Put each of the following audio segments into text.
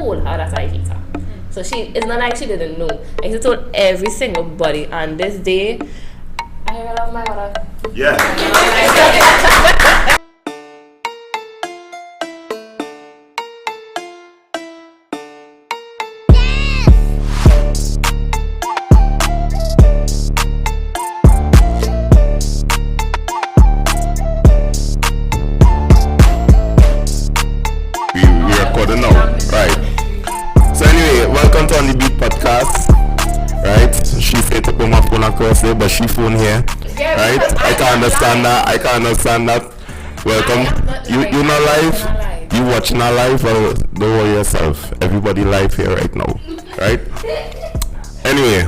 told her that I hate her. So it's not like she didn't know. Like she told every single body. And this day, I love my mother. Yeah. Welcome to On The Beat podcast, right? She said to put my phone across there, but she phone here, right? I can't understand that. Welcome. You not live? You watching our live? Well, don't worry yourself. Everybody live here right now, right? Anyway,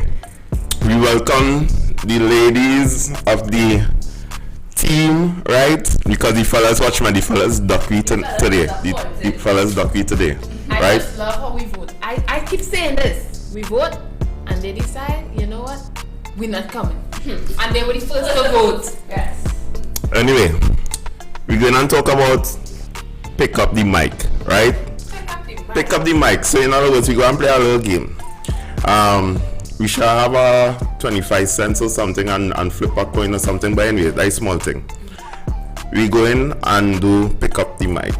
we welcome the ladies of the team, right? Because the fellas watch me, the fellas ducky today. The fellas ducky today, right? I just love how we vote. I keep saying this. We vote and they decide, you know what? We're not coming. And they were the first to vote. Yes. Anyway, we're gonna talk about pick up the mic, right? Pick up the mic. So in other words, we're gonna play a little game. We shall have a 25 cents or something and flip a coin or something, but anyway, that's a small thing. We go in and do pick up the mic.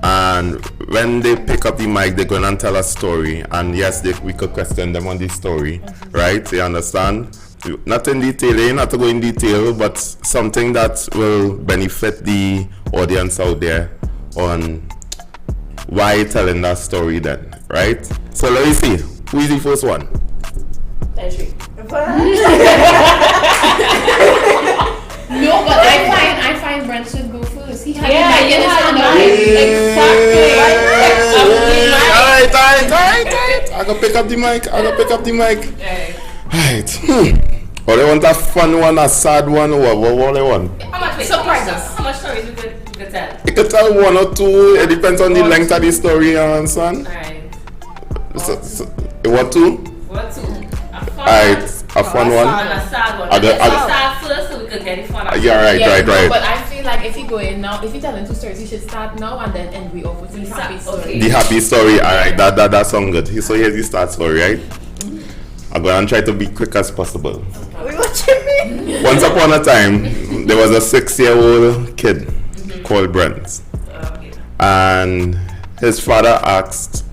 And when they pick up the mic, they're going to tell a story. And yes, we could question them on the story, right? You understand? Not in detail, they not to go in detail, but something that will benefit the audience out there on why you're telling that story then, right? So let me see. Who is the first one? No, but I find Brent should go first. He had Alright. I go pick up the mic. Right. Or they want a fun one, a sad one, or what they want? Surprise us. How much stories you could tell? You could tell one or two. It depends on the length of the story, you understand? Alright. You want two? What two? Alright, a fun one. A sad one. Let's start first so we can get it fun. Yeah, right. But I feel like if you go in now, if you're telling two stories, you should start now and then end we off with the happy story. Okay. The happy story, alright, that sounds good. So here's the start story, right? I'm going to try to be quick as possible. What you mean? Once upon a time, there was a 6-year-old kid called Brent. And his father asked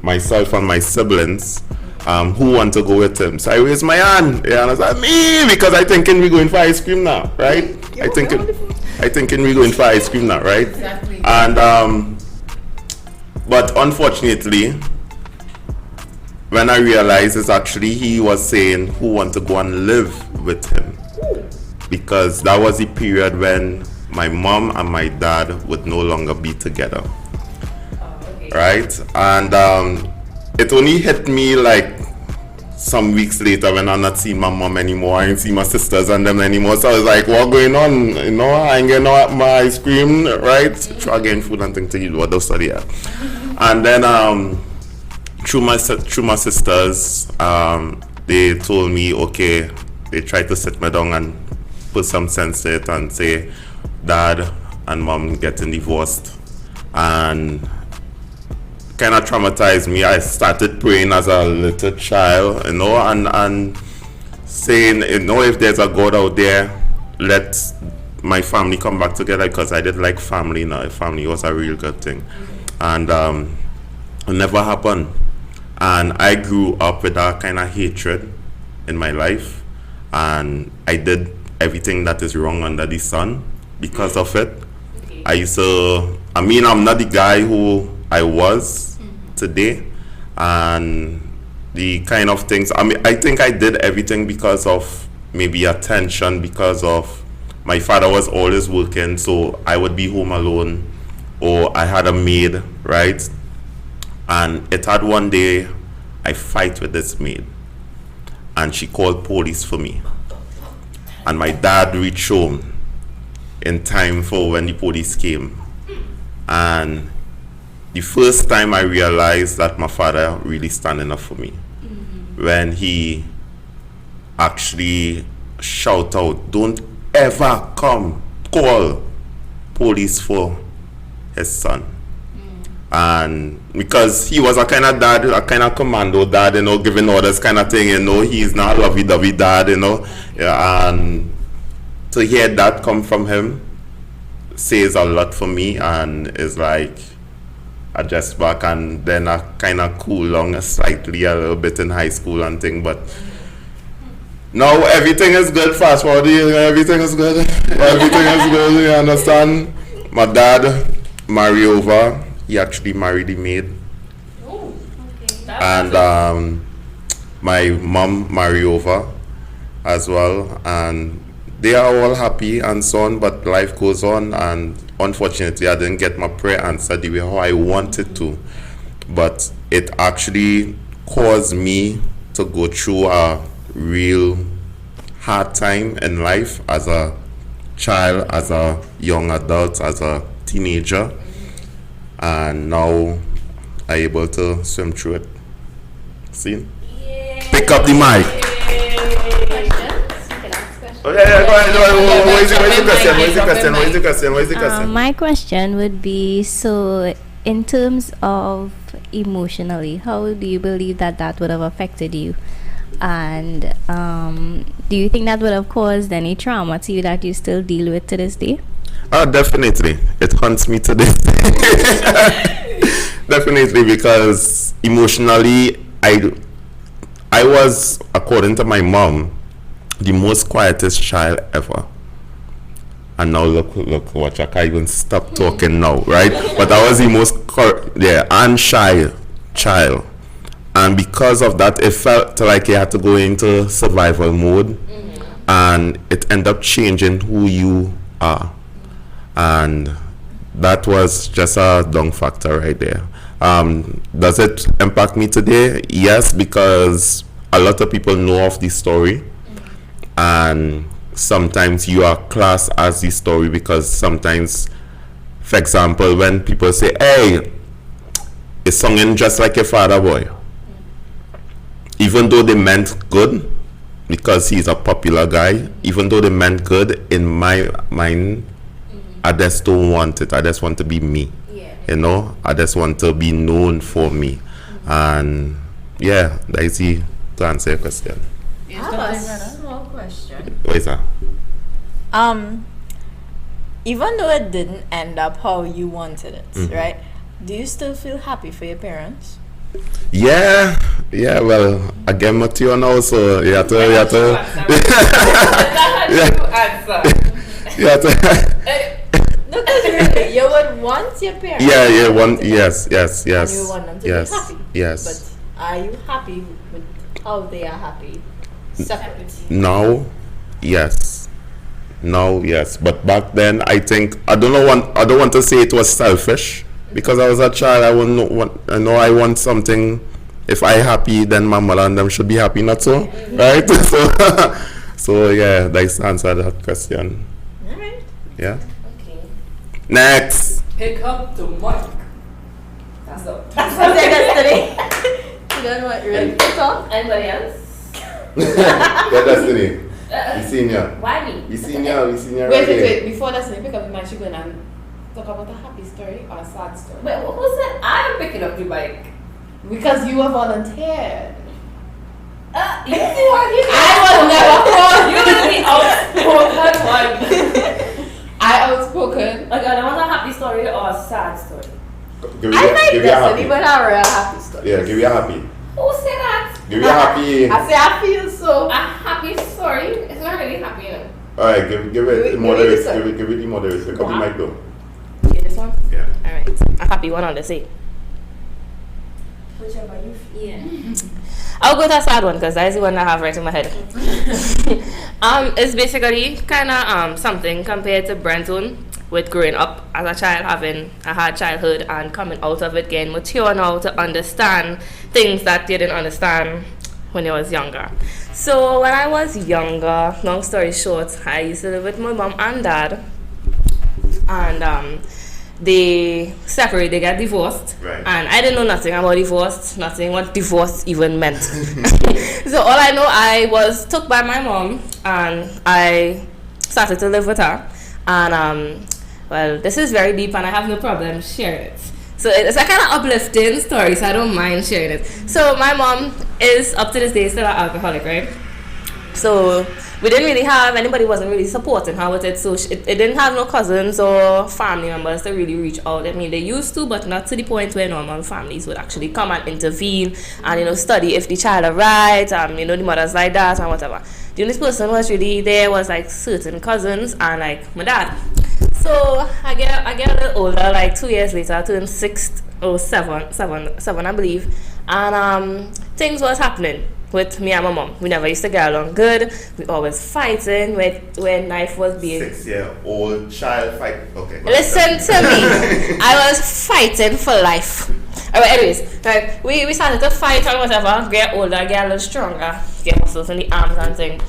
myself and my siblings who want to go with him. So I raised my hand. Yeah, and I said, me, because I thinking we're going for ice cream now, right? I thinking we're going for ice cream now, right? Exactly. And but unfortunately, when I realized it's actually he was saying who want to go and live with him, because that was the period when my mom and my dad would no longer be together. Right? And it only hit me like some weeks later when I'm not seeing my mom anymore. I ain't see my sisters and them anymore. So I was like, what going on? You know, I ain't getting my ice cream, right? Try getting food and things to eat, what those study at. And then through my sisters, they told me, okay, they tried to sit me down and put some sense to it and say, Dad and Mom getting divorced. And kind of traumatized me. I started praying as a little child, you know, and saying, you know, if there's a God out there, let my family come back together, because I did like family now. Family was a real good thing. And it never happened. And I grew up with that kind of hatred in my life, and I did everything that is wrong under the sun because of it. I'm not the guy who I was today, and the kind of things, I think I did everything because of maybe attention, because of my father was always working, so I would be home alone, or I had a maid, right? And it had one day I fight with this maid, and she called police for me, and my dad reached home in time for when the police came. And the first time I realized that my father really standing up for me, when he actually shout out, don't ever call police for his son. And because he was a kind of dad, a kind of commando dad, giving orders kind of thing, he's not a lovey-dovey dad, yeah, and to hear that come from him says a lot for me, and is like I just back, and then I kind of cool down slightly a little bit in high school and thing, but now everything is good. Fast forward, everything is good. Everything is good. You understand? My dad married over. He actually married the maid. Oh, okay. And my mom married over as well, and they are all happy and so on. But life goes on, and unfortunately, I didn't get my prayer answered the way how I wanted to. But it actually caused me to go through a real hard time in life as a child, as a young adult, as a teenager, and now I'm able to swim through it. See? Pick up the mic. Oh yeah, go ahead. What is the question? My question would be, so in terms of emotionally, how do you believe that would have affected you? And do you think that would have caused any trauma to you that you still deal with to this day? Definitely. It haunts me to this day. Definitely, because emotionally, I was, according to my mom, the most quietest child ever. And now look, watch, I can't even stop talking now, right? But I was the most and shy child. And because of that, it felt like you had to go into survival mode. And it ended up changing who you are. And that was just a down factor right there. Does it impact me today? Yes, because a lot of people know of the story. And sometimes you are classed as the story, because sometimes, for example, when people say, hey, it's singing just like your father, boy. Even though they meant good, because he's a popular guy, even though they meant good, in my mind, I just don't want it. I just want to be me. I just want to be known for me. And yeah, that's the to answer your question. I have a small question. What is that? Even though it didn't end up how you wanted it, right? Do you still feel happy for your parents? Yeah. Well, I get mature now, so you have to. No, because really, you would want your parents. Yes. And you want them to be happy. Yes. But are you happy with how they are happy? Separately. Now, yes. But back then, I think I don't want to say it was selfish, because I was a child. I want something. If I happy, then my mother and them should be happy, not so, right? So yeah, that's the answer to that question. All right. Yeah. Okay. Next. Pick up the mic. That's all. That's what they yesterday. You don't know what you're ready to talk? Anybody else? Yeah, Destiny. We senior. Why me? We senior right Wait. here. Before that, pick up the mic, she going and talk about a happy story or a sad story. Wait, who said I'm picking up the mic? Because you were volunteered. You see what you I was never You're the outspoken one. I outspoken. Okay, I want a happy story or a sad story. Give I like you a this, happy. but a real happy story. Yeah, give you a happy. Who said that? Give you a happy. I say I feel so. A happy story? It's not really happy, you know. Alright, give it Give the it moderate. this one. Give it the moderate. Pick up the mic though. Okay, this one? Yeah. Alright. A happy one on the say. Whichever you feel. Yeah. I'll go to a sad one because that's the one I have right in my head. It's basically kind of something compared to Brenton with growing up as a child, having a hard childhood and coming out of it, getting mature now to understand things that you didn't understand when you was younger. So when I was younger, long story short, I used to live with my mom and dad, and they separated, they got divorced, Right. and I didn't know nothing about divorce, nothing what divorce even meant. So all I know, I was took by my mom and I started to live with her, and well, this is very deep and I have no problem sharing it. So it's a kind of uplifting story, so I don't mind sharing it. So my mom is up to this day still an alcoholic, right? So we didn't really have, anybody wasn't really supporting her with it, so it didn't have no cousins or family members to really reach out. I mean, they used to, but not to the point where normal families would actually come and intervene and, you know, study if the child are right, you know, the mother's like that and whatever. The only person who was really there was like certain cousins and like my dad. So I get a little older, like 2 years later, I turned 6 or 7, I believe, and things was happening with me and my mom. We never used to get along good. We always fighting when knife was being 6-year-old child fight. Okay. Listen to me. I was fighting for life. Alright, anyways, like we started to fight and whatever, get older, get a little stronger, get muscles in the arms and thing.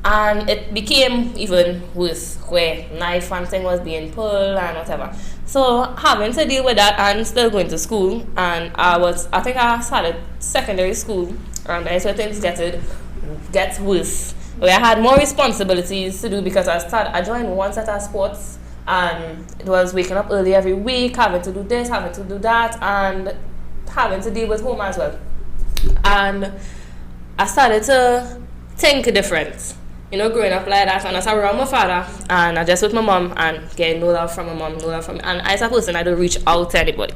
And it became even worse where knife and thing was being pulled and whatever. So having to deal with that and still going to school, and I think I started secondary school, and that's where things gets worse. Where I had more responsibilities to do because I joined one set of sports, and it was waking up early every week, having to do this, having to do that, and having to deal with home as well. And I started to think different. You know, growing up like that, and I was around my father, and I just with my mom, and getting no love from my mom, no love from me. And as a person, I don't reach out to anybody.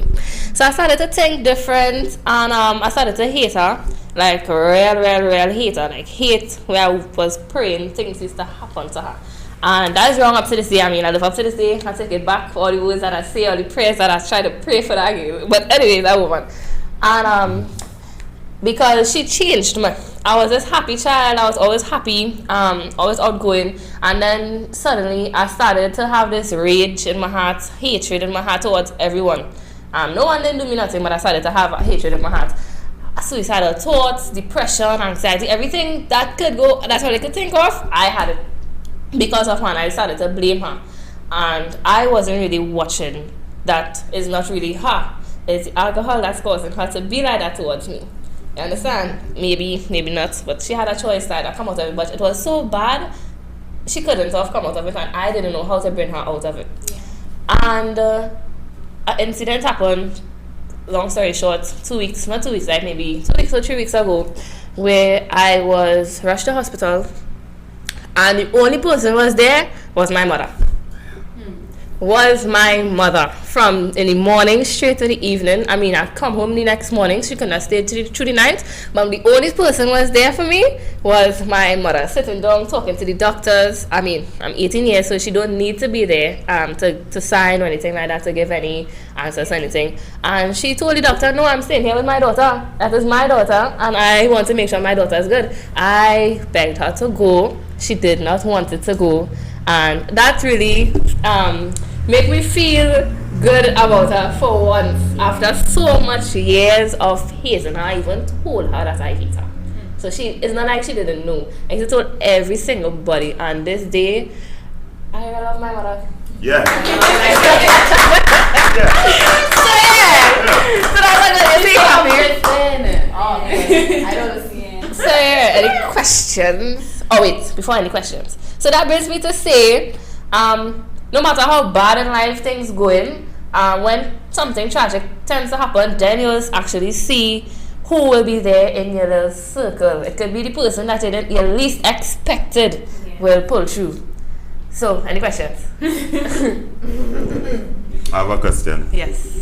So I started to think different, and I started to hate her, like real hate her, like hate where I was praying things used to happen to her. And that's wrong up to this day. I mean, I live up to this day. I take it back for all the words that I say, all the prayers that I try to pray for that girl. But anyway, that woman. And because she changed me. I was this happy child. I was always happy, always outgoing. And then suddenly I started to have this rage in my heart, hatred in my heart towards everyone. No one didn't do me nothing, but I started to have a hatred in my heart. Suicidal thoughts, depression, anxiety, everything that could go, that's what I could think of, I had it. Because of her, and I started to blame her. And I wasn't really watching that it's not really her. It's the alcohol that's causing her to be like that towards me. You understand? Maybe not, but she had a choice that I come out of it. But it was so bad, she couldn't have come out of it, and I didn't know how to bring her out of it. Yeah. And an incident happened, long story short, 2 weeks, not 2 weeks, like maybe 2 weeks or 3 weeks ago, where I was rushed to hospital, and the only person who was there was my mother. Was my mother from in the morning straight to the evening. I mean, I come home the next morning. She couldn't have stayed through the night, but the only person who was there for me was my mother, sitting down talking to the doctors. I mean, I'm 18 years, so she don't need to be there to sign or anything like that, to give any answers or anything. And she told the doctor, no, I'm staying here with my daughter. That is my daughter, and I want to make sure my daughter is good. I begged her to go. She did not want it to go, and that really make me feel good about her for once. After so much years of hating her, I even told her that I hate her. So it's not like she didn't know. I just told every single body. And this day, I love my mother. Yeah. So that's what So any questions? Oh wait, before any questions. So that brings me to say, no matter how bad in life things going, when something tragic tends to happen, then you'll actually see who will be there in your little circle. It could be the person that you least expected will pull through. So, any questions? I have a question. Yes.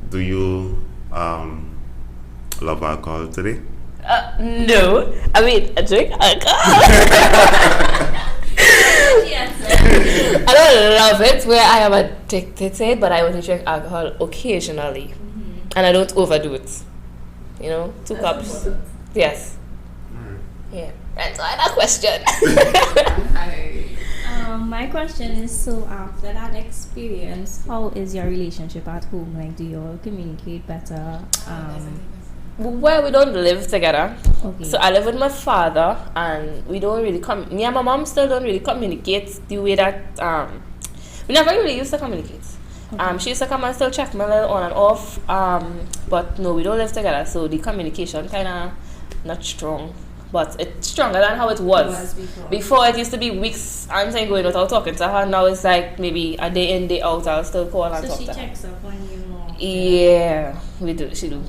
Do you love alcohol today? No. I mean, I drink alcohol. I don't love it where I am addicted to it, but I only drink alcohol occasionally, and I don't overdo it. You know, 2 cups. Yes. Yeah. That's why that question. My question is, so after that experience, how is your relationship at home? Like, do you all communicate better? Well, we don't live together. Okay. So I live with my father, and we don't really me and my mom still don't really communicate the way that we never really used to communicate. Okay. She used to come and still check me a little on and off, but no, we don't live together, so the communication kind of not strong, but it's stronger than how it was before. It used to be weeks I'm saying going without talking to her. Now it's like maybe a day in, day out, I'll still call and talk to her. So she checks up on you more? Yeah, we do. She do.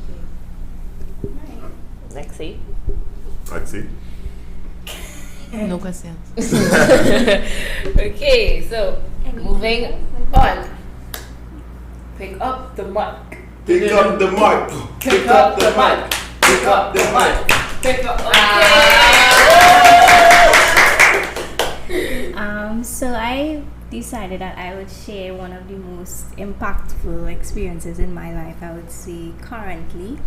Lexi. Lexi? No questions. Okay, so moving on. Pick up the mic. Pick up the mic. Pick up the mic. Pick up the mic. Pick up. So I decided that I would share one of the most impactful experiences in my life. I would say currently.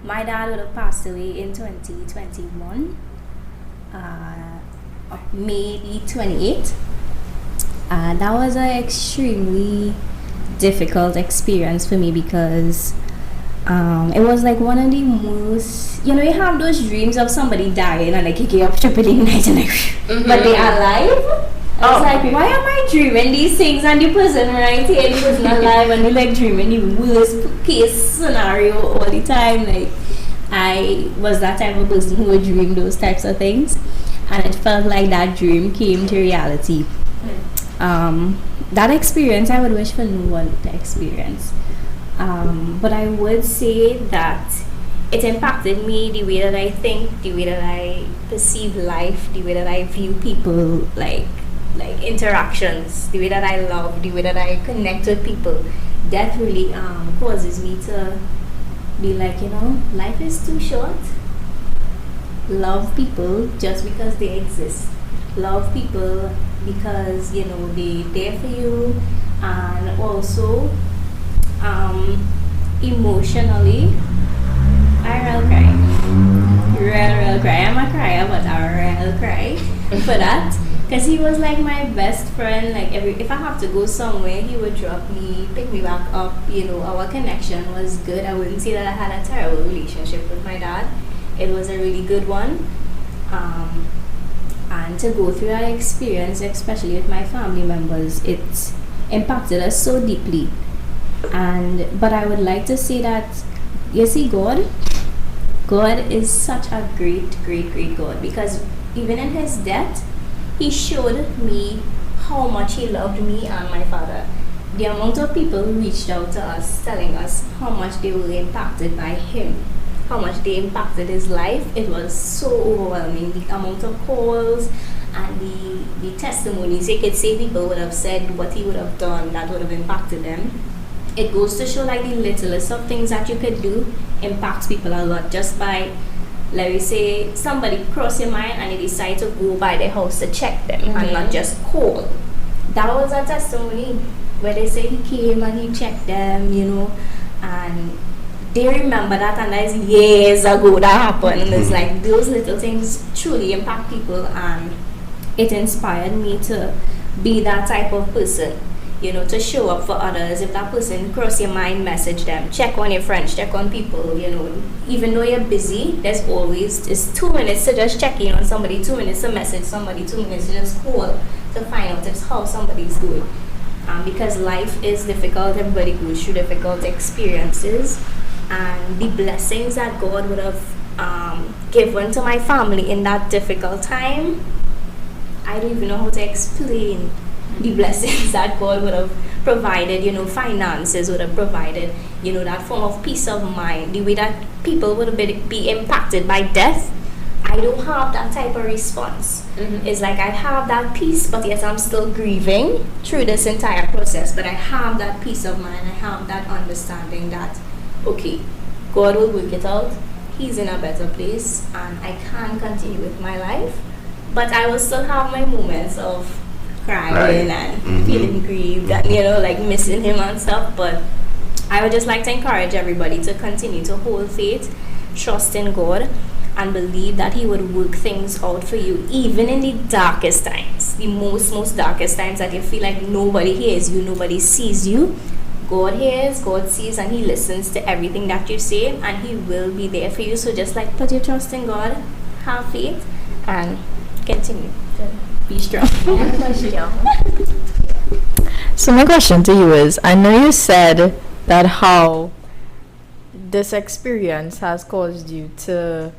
My dad would have passed away in 2021, May the 28th. That was an extremely difficult experience for me because it was like one of the most, you have those dreams of somebody dying and like you get up tripping in the night and like, but they are alive. I was like, why am I dreaming these things and the person right here, the person alive, and they like dreaming the worst case scenario all the time. Like, I was that type of person who would dream those types of things, and it felt like that dream came to reality. That experience, I would wish for no one to experience. But I would say that it impacted me, the way that I think, the way that I perceive life, the way that I view people, like interactions, the way that I love, the way that I connect with people. That really causes me to be like, life is too short. Love people just because they exist. Love people because they're there for you, and also emotionally, I real cry. I'm a crier, but I real cry for that. Because he was like my best friend. Like if I have to go somewhere, he would drop me, pick me back up. Our connection was good. I wouldn't say that I had a terrible relationship with my dad. It was a really good one. And to go through that experience, especially with my family members, it impacted us so deeply. But I would like to say that, you see, God is such a great, great, great God, because even in his death, he showed me how much he loved me and my father. The amount of people who reached out to us telling us how much they were impacted by him, how much they impacted his life, it was so overwhelming. The amount of calls and the testimonies, you could say people would have said what he would have done that would have impacted them. It goes to show like the littlest of things that you could do impacts people a lot, just by, let me say, somebody cross your mind and you decide to go by their house to check them and not just call. That was a testimony where they say he came and he checked them, and they remember that, and that is years ago that happened. And it's like those little things truly impact people, and it inspired me to be that type of person. To show up for others. If that person cross your mind, message them. Check on your friends, check on people, Even though you're busy, there's 2 minutes to just check in on somebody, 2 minutes to message somebody, 2 minutes to just call to find out how somebody's doing. Because life is difficult, everybody goes through difficult experiences. And the blessings that God would have given to my family in that difficult time, I don't even know how to explain the blessings that God would have provided, finances would have provided, that form of peace of mind, the way that people would be impacted by death. I don't have that type of response. It's like I have that peace, but yet I'm still grieving through this entire process. But I have that peace of mind, I have that understanding that, okay, God will work it out. He's in a better place, and I can continue with my life. But I will still have my moments of crying and feeling grieved and like missing him and stuff. But I would just like to encourage everybody to continue to hold faith, trust in God, and believe that he would work things out for you, even in the darkest times, the most darkest times that you feel like nobody hears you, nobody sees you. God hears, God sees, and he listens to everything that you say, and he will be there for you. So just like put your trust in God, have faith, and continue to be strong. So my question to you is, I know you said that how this experience has caused you to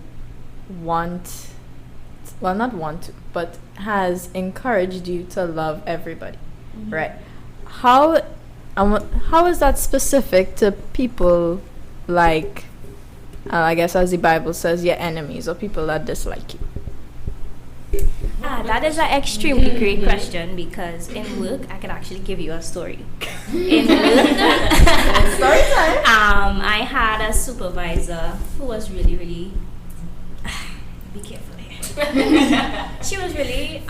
but has encouraged you to love everybody, right? How And how is that specific to people like, I guess as the Bible says, your enemies or people that dislike you? That is an extremely great question because in work I could actually give you a story. In work, Story time. I had a supervisor who was really, really. Be careful here. She was really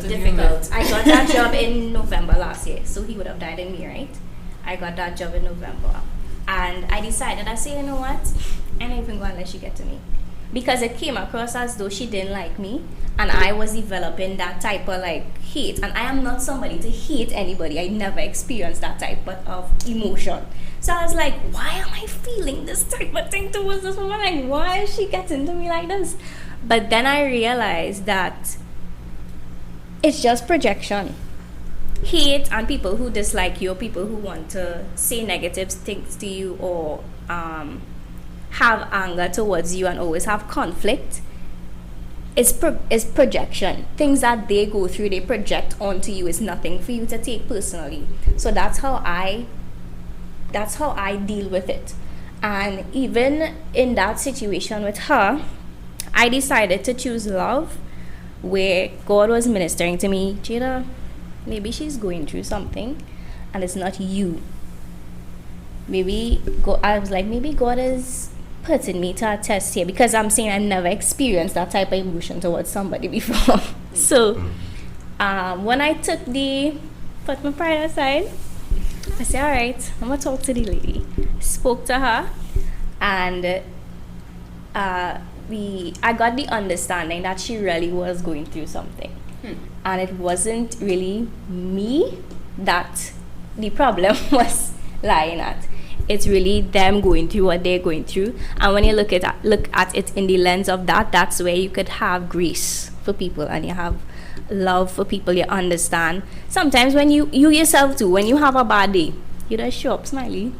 difficult. I got that job in November last year, so he would have died in me, right? I got that job in November, and I decided. I said, you know what? I'm not even going to let she get to me. Because it came across as though she didn't like me and I was developing that type of like hate, and I am not somebody to hate anybody. I never experienced that type of emotion. So I was like, why am I feeling this type of thing towards this woman? Like, why is she getting to me like this? But then I realized that it's just projection. Hate and people who dislike you or people who want to say negative things to you or have anger towards you and always have conflict is projection. Things that they go through, they project onto you. Is nothing for you to take personally. So that's how I deal with it. And even in that situation with her, I decided to choose love, where God was ministering to me, Jada, maybe she's going through something and it's not you. I was like, maybe God is putting me to a test here, because I'm saying I never experienced that type of emotion towards somebody before. So when I put my pride aside, I said, all right, I'm gonna talk to the lady. Spoke to her, and I got the understanding that she really was going through something, and it wasn't really me that the problem was lying at. It's really them going through what they're going through. And when you look at it in the lens of that, that's where you could have grace for people and you have love for people. You understand. Sometimes when you yourself too, when you have a bad day, you just show up smiley.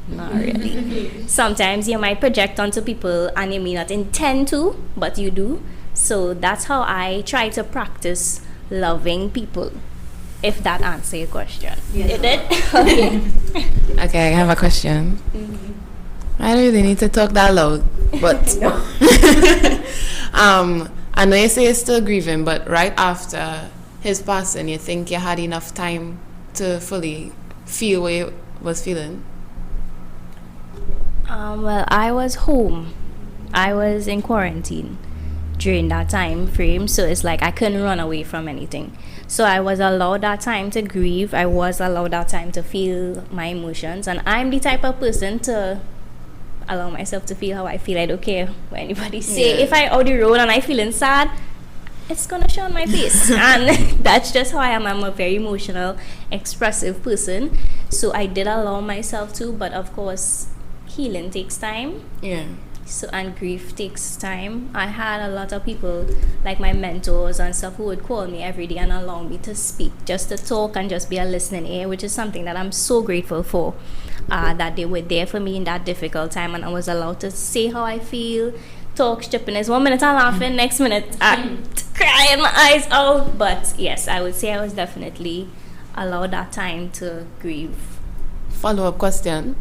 Not really. Sometimes you might project onto people and you may not intend to, but you do. So that's how I try to practice loving people. If that answers your question. Yes. It did? Okay. Okay, I have a question. I don't really need to talk that loud, but I know you say you're still grieving, but right after his passing, you think you had enough time to fully feel what you was feeling? Well, I was home. I was in quarantine during that time frame, so it's like I couldn't run away from anything. So I was allowed that time to grieve. I was allowed that time to feel my emotions. And I'm the type of person to allow myself to feel how I feel. I don't care what anybody say. Yeah. If I out the road and I feeling sad, it's going to show on my face. And that's just how I am. I'm a very emotional, expressive person. So I did allow myself to. But of course, healing takes time. Yeah. So, and grief takes time. I had a lot of people, like my mentors and stuff, who would call me every day and allow me to speak, just to talk and just be a listening ear, which is something that I'm so grateful for, that they were there for me in that difficult time, and I was allowed to say how I feel, talk stupidness. 1 minute I'm laughing, next minute I'm crying my eyes out. But yes, I would say I was definitely allowed that time to grieve. Follow-up question.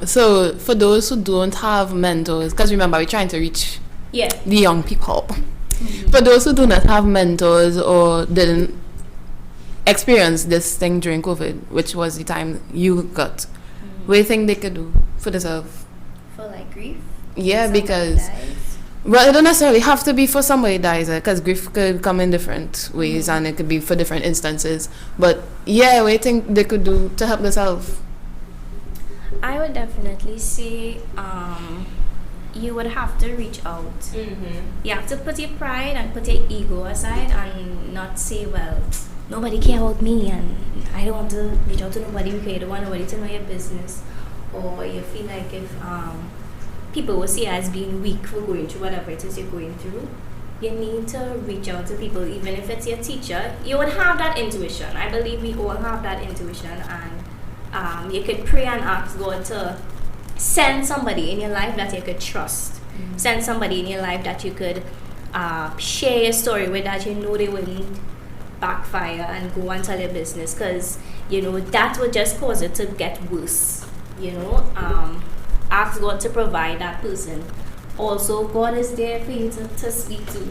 So for those who don't have mentors, because remember we're trying to reach the young people. For those who do not have mentors or didn't experience this thing during COVID, which was the time you got, what do you think they could do for themselves? For like grief? Yeah, because well, it don't necessarily have to be for somebody dies, because grief could come in different ways, and it could be for different instances. But yeah, what do you think they could do to help themselves? I would definitely say you would have to reach out. You have to put your pride and put your ego aside and not say, well, nobody care about me and I don't want to reach out to nobody because you don't want nobody to know your business. Or you feel like if people will see you as being weak for going through whatever it is you're going through, you need to reach out to people. Even if it's your teacher, you would have that intuition. I believe we all have that intuition, and you could pray and ask God to send somebody in your life that you could trust. Send somebody in your life that you could share your story with, that you know they wouldn't backfire and go and tell your business. Because that would just cause it to get worse. Ask God to provide that person. Also, God is there for you to speak to.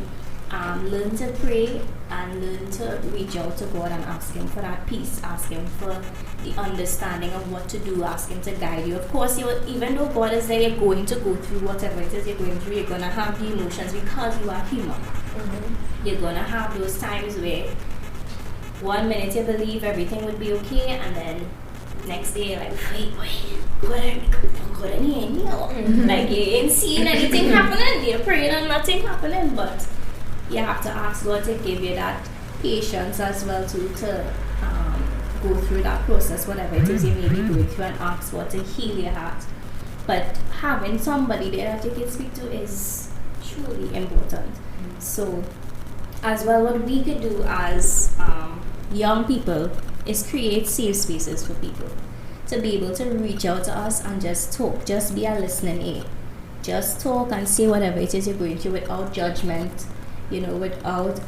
Learn to pray and learn to reach out to God and ask Him for that peace. Ask Him for the understanding of what to do. Ask Him to guide you. Of course, even though God is there, you're going to go through whatever it is you're going through. You're going to have the emotions because you are human. You're going to have those times where 1 minute you believe everything would be okay, and then next day you're like, wait, God ain't here. Like, you ain't seeing anything happening. You're praying and nothing happening, but you have to ask God to give you that patience as well to go through that process, whatever it is you may be going through, and ask God to heal your heart. But having somebody there that you can speak to is truly important. So, as well, what we could do as young people is create safe spaces for people to be able to reach out to us and just talk, just be a listening ear. Just talk and say whatever it is you're going through without judgment, without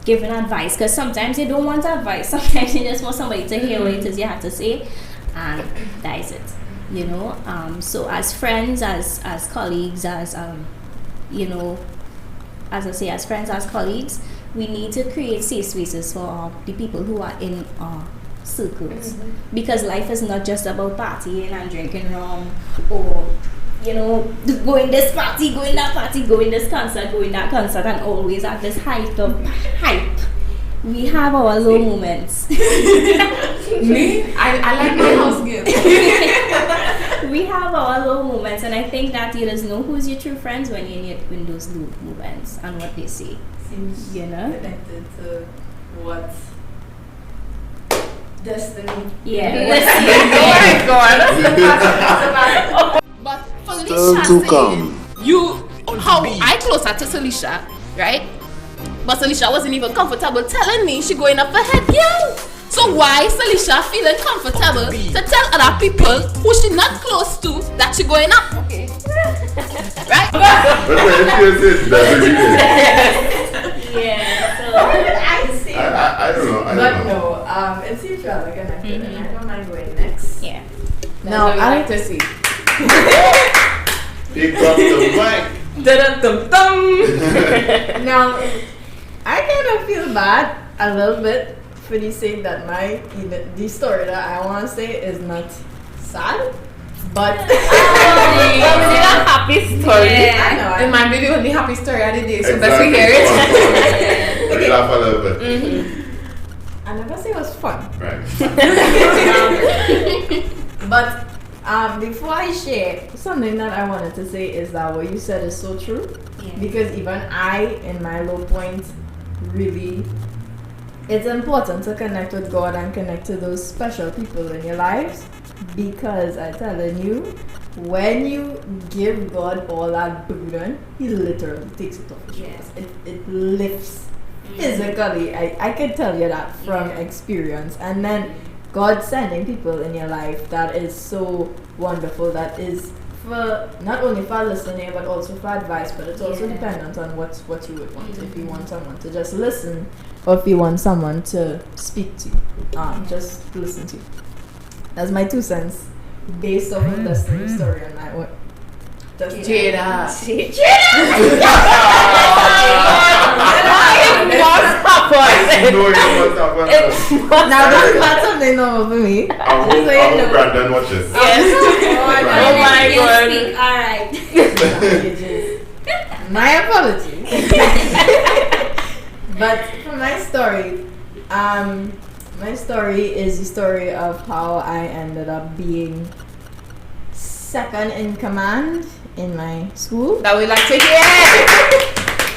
giving advice, because sometimes you don't want advice. Sometimes you just want somebody to hear what it is you have to say, and that is it. So as friends, as colleagues, as I say, as friends, as colleagues, we need to create safe spaces for the people who are in our circles, because life is not just about partying and drinking rum, or going this party, going that party, going this concert, going that concert, and always at this height of hype. We have our low moments. Me? I like my house girl. We have our low moments, and I think that you just know who's your true friends when you're in those low moments and what they say. Seems connected to what destiny. Yeah. Oh my God. But Felicia saying, how I closer to Felicia, right? But Felicia wasn't even comfortable telling me she going up ahead, girl. So why Felicia feeling comfortable to tell other people who she not close to that she going up? Okay. Right? Yeah. So I don't know. But no, it seems rather connected, and I don't mind going next. Yeah. No, I like to see. Pick up the mic. Now, I kind of feel bad a little bit for the sake that the story that I want to say is not sad, but a happy story. Yeah. I know. It might be the only happy story of the day, so best we hear it. We laugh a little bit. I never say it was fun. Right. But before I share, something that I wanted to say is that what you said is so true. Yeah. Because even I, in my low point, really, it's important to connect with God and connect to those special people in your lives. Because I'm telling you, when you give God all that burden, He literally takes it off your shoulders. It lifts physically. I can tell you that from experience. And then God sending people in your life that is so wonderful, that is for not only for listening but also for advice, but it's also dependent on what you would want. If you want someone to just listen, or if you want someone to speak to, just listen to. That's my 2 cents based off of Destiny's story and my what. Jada. Now that's something normal for me. I hope Brandon watches. Oh my God. Alright. My apologies. But for my story is the story of how I ended up being second in command in my school. That we like to hear.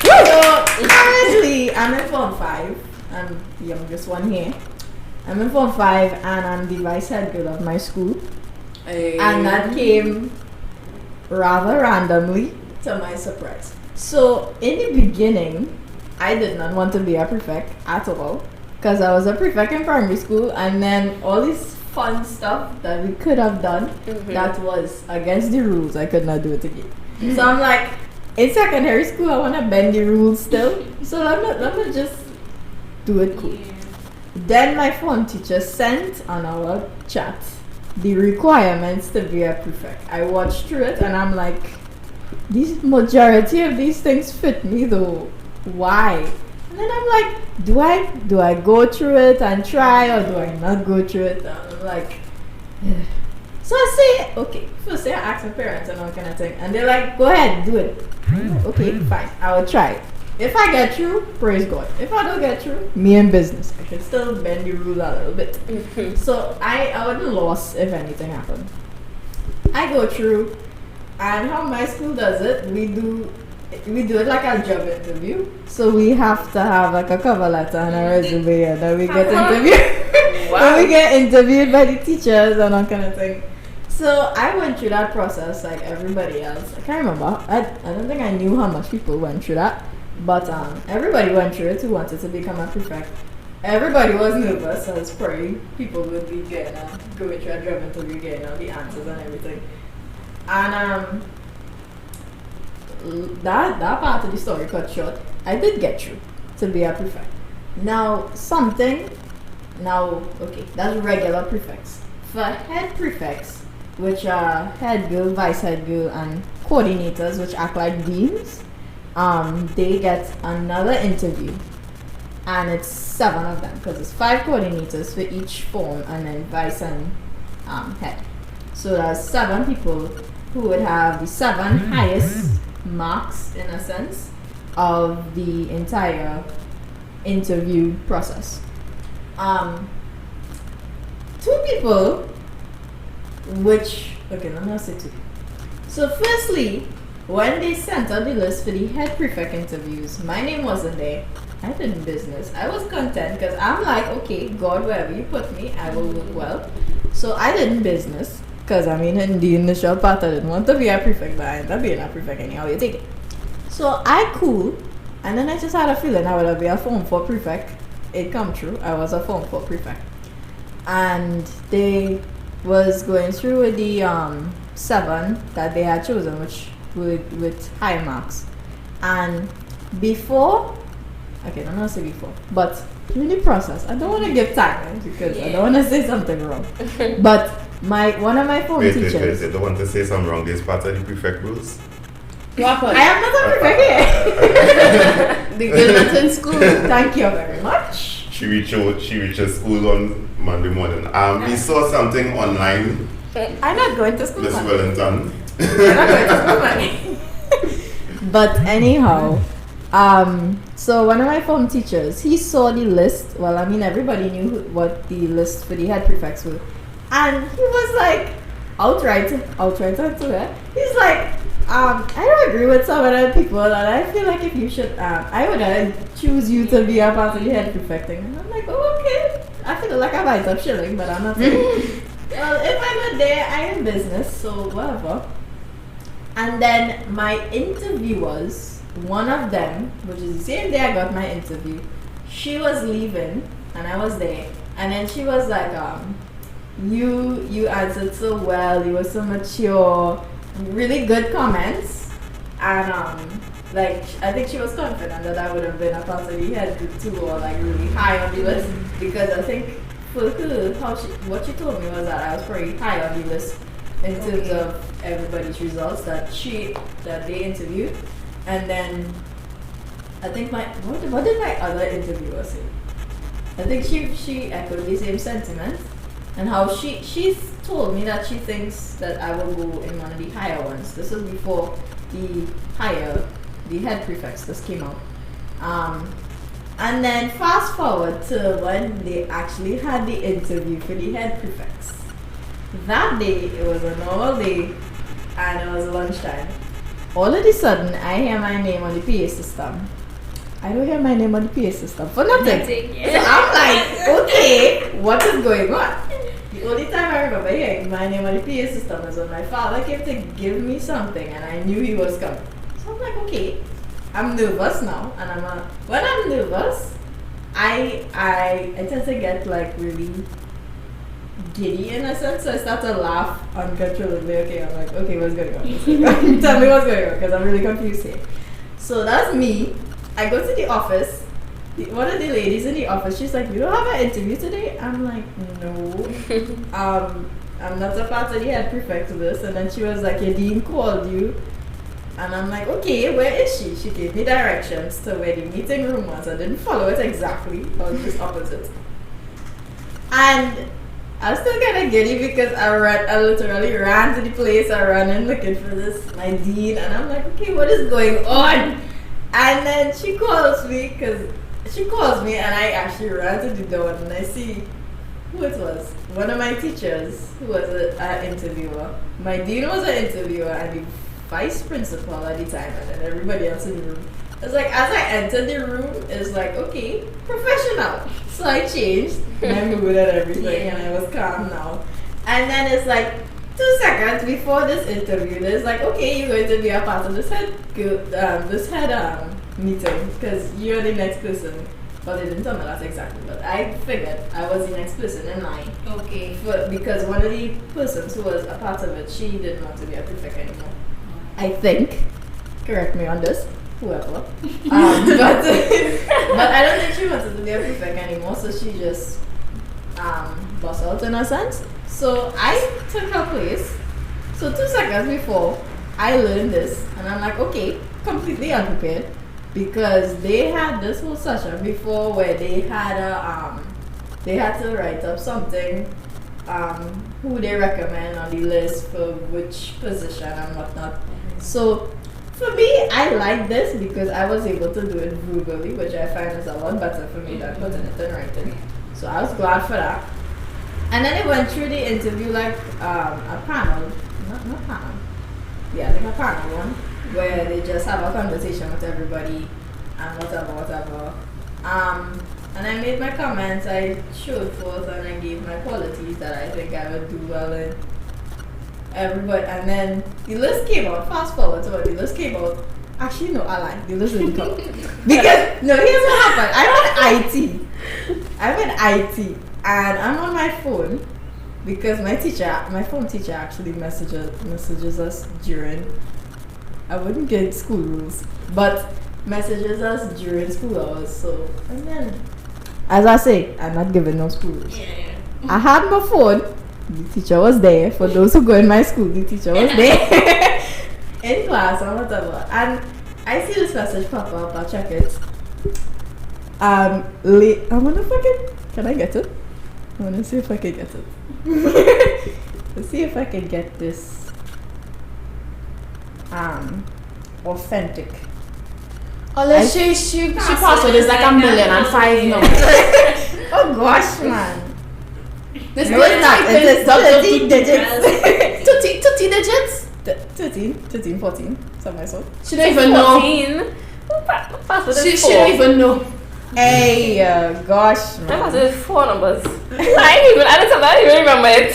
So currently I'm in Form 5. I'm the youngest one here. I'm in Form 5 and I'm the vice head girl of my school. And that came rather randomly to my surprise. So in the beginning, I did not want to be a prefect at all, because I was a prefect in primary school, and then all this fun stuff that we could have done that was against the rules, I could not do it again. So I'm like, in secondary school I want to bend the rules still, so let me just do it cool. Then my form teacher sent on our chat the requirements to be a prefect. I watched through it and I'm like, these majority of these things fit me though. Why? And then I'm like, do I go through it and try, or do I not go through it? And I'm like, ugh. So I say, okay. First I ask my parents and all kind of thing, and they're like, go ahead, do it. Okay, fine, I will try it. If I get through, praise God. If I don't get through, me and business. I should still bend the rule a little bit. So I wouldn't lose if anything happened. I go through, and how my school does it, we do it like a job interview. So we have to have like a cover letter and a resume, and then we get interviewed. Wow. Then we get interviewed by the teachers and all kind of thing. So I went through that process like everybody else. I can't remember. I don't think I knew how much people went through that. But everybody went through it who wanted to become a prefect. Everybody was nervous, so it's probably people would be going through a job interview, getting all the answers and everything. And that part of the story cut short. I did get through to be a prefect. Okay, that's regular prefects. For head prefects, which are head girl, vice head girl, and coordinators, which act like deans, they get another interview, and it's 7 of them because it's 5 coordinators for each form, and then vice and head. So there's 7 people who would have the 7 highest marks, in a sense, of the entire interview process. 2 people, let me say 2. So firstly, when they sent out the list for the head prefect interviews, my name wasn't there. I did business. I was content because I'm like, okay, God, wherever you put me, I will work well. So I did business because in the initial part I didn't want to be a prefect, but I ended up being a prefect anyhow, you take it. So I cool, and then I just had a feeling I would be a Form 4 prefect. It come true, I was a Form 4 prefect. And they was going through with the 7 that they had chosen, which with high marks. And before, okay, I'm not say before, but in the process, I don't want to give time because I don't want to say something wrong. But one of my form teachers. Wait, I don't want to say something wrong. This part of the prefect rules. I am not a prefect here. The girl not in school. Thank you very much. She reaches school on Monday morning. We saw something online. I'm not going to school. Miss Wellington. I'm not going to school. But anyhow, so one of my form teachers, he saw the list. Well, everybody knew what the list for the head prefects were, and he was like, outright to her. He's like, I don't agree with some of the people, and I feel like if you should, I would choose you to be a part of the head prefecting. And I'm like, oh, okay. I feel like I might have shilling, but I'm not saying. Well, if I'm not there, I am business, so whatever. And then my interviewers, one of them, which is the same day I got my interview, she was leaving, and I was there. And then she was like, you answered so well, you were so mature, really good comments, and I think she was confident that I would have been a part of the head group too, or really high on the list, because I think for her, what she told me was that I was pretty high on the list in terms of everybody's results that they interviewed. And then I think what did my other interviewer say? I think she echoed the same sentiment, and how she's told me that she thinks that I will go in one of the higher ones. This was before the head prefects just came out. And then fast forward to when they actually had the interview for the head prefects. That day, it was a normal day, and it was lunchtime. All of a sudden, I hear my name on the PA system. I don't hear my name on the PA system for nothing. Yeah. So I'm like, okay, what is going on? The only time I remember hearing my name on the PA system was when my father came to give me something, and I knew he was coming. So I'm like, okay, I'm nervous now, and when I'm nervous, I tend to get really giddy in a sense, so I start to laugh uncontrollably. Okay, I'm like, okay, what's going on? Tell me what's going on, because I'm really confused here. So that's me. I go to the office, one of the ladies in the office, she's like, "You don't have an interview today?" I'm like, "No." I'm not a part of the head prefect to this. And then she was like, "Your dean called you." And I'm like, "Okay, where is she?" She gave me directions to where the meeting room was. I didn't follow it exactly. I was just opposite. And I was still kind of giddy because I literally ran to the place. I ran in looking for my dean. And I'm like, "Okay, what is going on?" And then she calls me and I actually ran to the door and I see who it was. One of my teachers who was an interviewer. My dean was an interviewer and the vice principal at the time, and then everybody else in the room. It's like, as I entered the room, it's like, okay, professional. So I changed my mood and everything, and I was calm now. And then it's like 2 seconds before this interview, there's like, okay, you're going to be a part of this head meeting because you're the next person. But they didn't tell me that exactly, but I figured I was the next person in line. Okay. Because one of the persons who was a part of it, she didn't want to be a prefect anymore. I think. Correct me on this, whoever. But I don't think she wanted to be a prefect anymore, so she just bust out in a sense. So I took her place. So 2 seconds before, I learned this, and I'm like, okay, completely unprepared. Because they had this whole session before where they had they had to write up something, who they recommend on the list for which position and whatnot. So for me, I like this because I was able to do it verbally, which I find is a lot better for me than putting it in writing. So I was glad for that. And then it went through the interview like a panel, not panel, yeah, like a panel one, where they just have a conversation with everybody and whatever. And I made my comments, I showed forth and I gave my qualities that I think I would do well in. Everybody, and then the list came out, fast forward to what the list came out. Actually, no, I lied, the list didn't come out. Because, no, here's what happened. I'm in IT, and I'm on my phone because my phone teacher actually messages us during, I wouldn't get school rules, but messages us during school hours. So, and then, as I say, I'm not giving no school rules. Yeah. I had my phone. The teacher was there. For those who go in my school, the teacher was there in class or whatever. And I see this message pop up. I'll check it. I wonder if can I get it? I want to see if I can get it. Let's see if I can get this authentic. Oh, she password is like 1,000,005 numbers. Oh gosh, man. This No, it's not. It's 13 digits. 13 digits? 13, 14, somewhere so. She don't even know. She don't even know. Hey, gosh, My man. password is 4 numbers. I don't even remember it.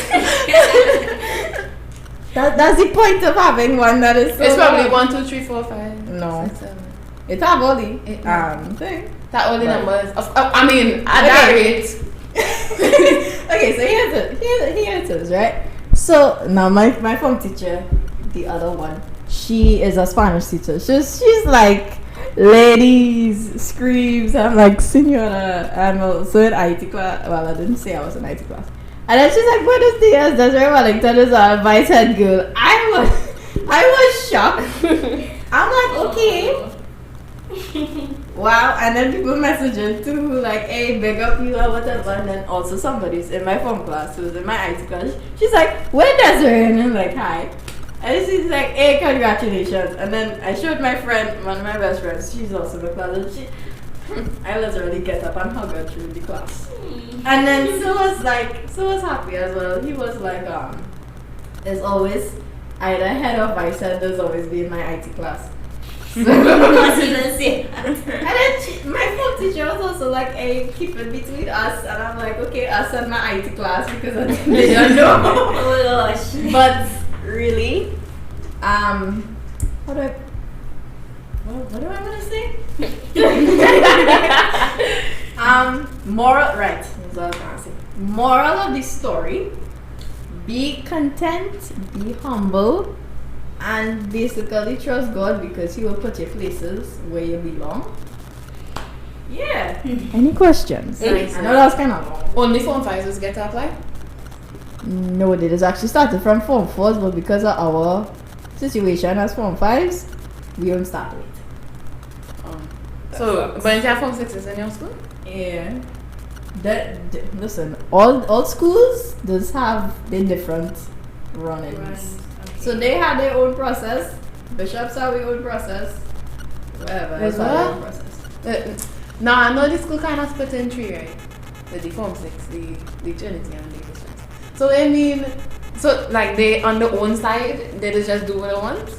That's the point of having one that is so It's probably long. 1, 2, 3, 4, 5. No. 6, 7. It's have all the thing. That all the But- numbers. I mean, at that rate. Okay, so here it is, right? So now my form teacher, the other one, she is a Spanish teacher. She's like, ladies, screams. I'm like, senora. I'm also in IT class. Well, I didn't say I was in IT class. And then she's like, buenos dias, Desiree Wellington is our vice head girl. I was shocked. I'm like, okay. Wow, and then people messaging too, like, hey, big up you or whatever. And then also somebody's in my form class who's in my IT class. She's like, where Desiree? And I'm like, hi. And she's like, hey, congratulations. And then I showed my friend, one of my best friends, she's also in the class, and I literally get up and hug her through the class. And then Sue was happy as well. He was like, there's always either head or vice head, there's always be in my IT class. So, and then my form teacher was also like, hey, keep it between us. And I'm like, okay, us and my IT class because they don't know. Oh gosh. But really, what do I want to say? Moral, right? That's what I was gonna say. Moral of the story: be content, be humble, and basically trust God because He will put you places where you belong. Yeah. Any questions? Nice. I know that was kind of long. Only Form 5s get to apply? No, it is actually started from Form 4s, but because of our situation as Form 5s, we don't start late. So, but you have Form 6s in your school? Yeah. Listen, all schools does have their different runnings. So they have their own process. Bishops have their own process. Whatever. There's have their what? own process. No, I know the school kind of split in three, right? The Form 6, the Trinity, and the Christians. So, I mean, so like they on their own side, they just do what they want?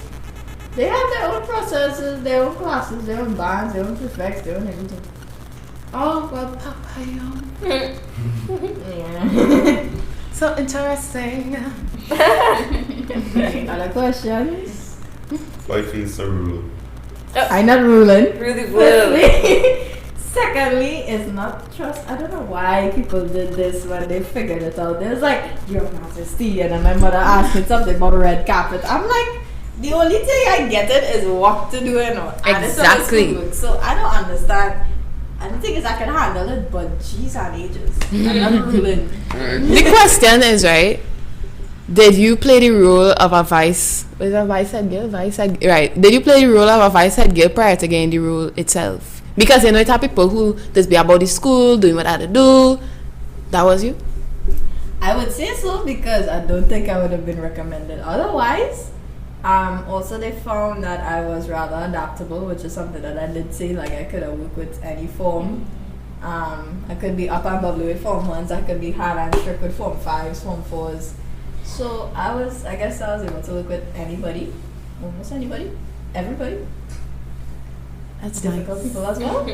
They have their own processes, their own classes, their own bands, their own prefects, their own everything. Oh, well, papaya. Yeah. So interesting. Other questions? Why feel so rude? I'm not ruling. Really Firstly. Secondly, it's not trust. I don't know why people did this when they figured it out. There's like, Your Majesty, and then my mother asked me something about red carpet. I'm like, the only thing I get it is what to do and not. And it's not Exactly. schoolwork, so I don't understand. And the thing is, I can handle it, but geez and ages. I'm not ruling. The question is, right? Did you play the role of a vice? Was it a vice head girl? Right. Did you play the role of a vice head girl prior to getting the role itself? Because you know, it have people who just be about the school, doing what I had to do. That was you? I would say so because I don't think I would have been recommended otherwise. Also, they found that I was rather adaptable, which is something that I did say. Like I could have worked with any form. I could be up and bubbly with Form 1s. I could be hard and strict with Form 5s, Form 4s. So I guess I was able to work with anybody, almost anybody, everybody. That's Difficult nice. people as well.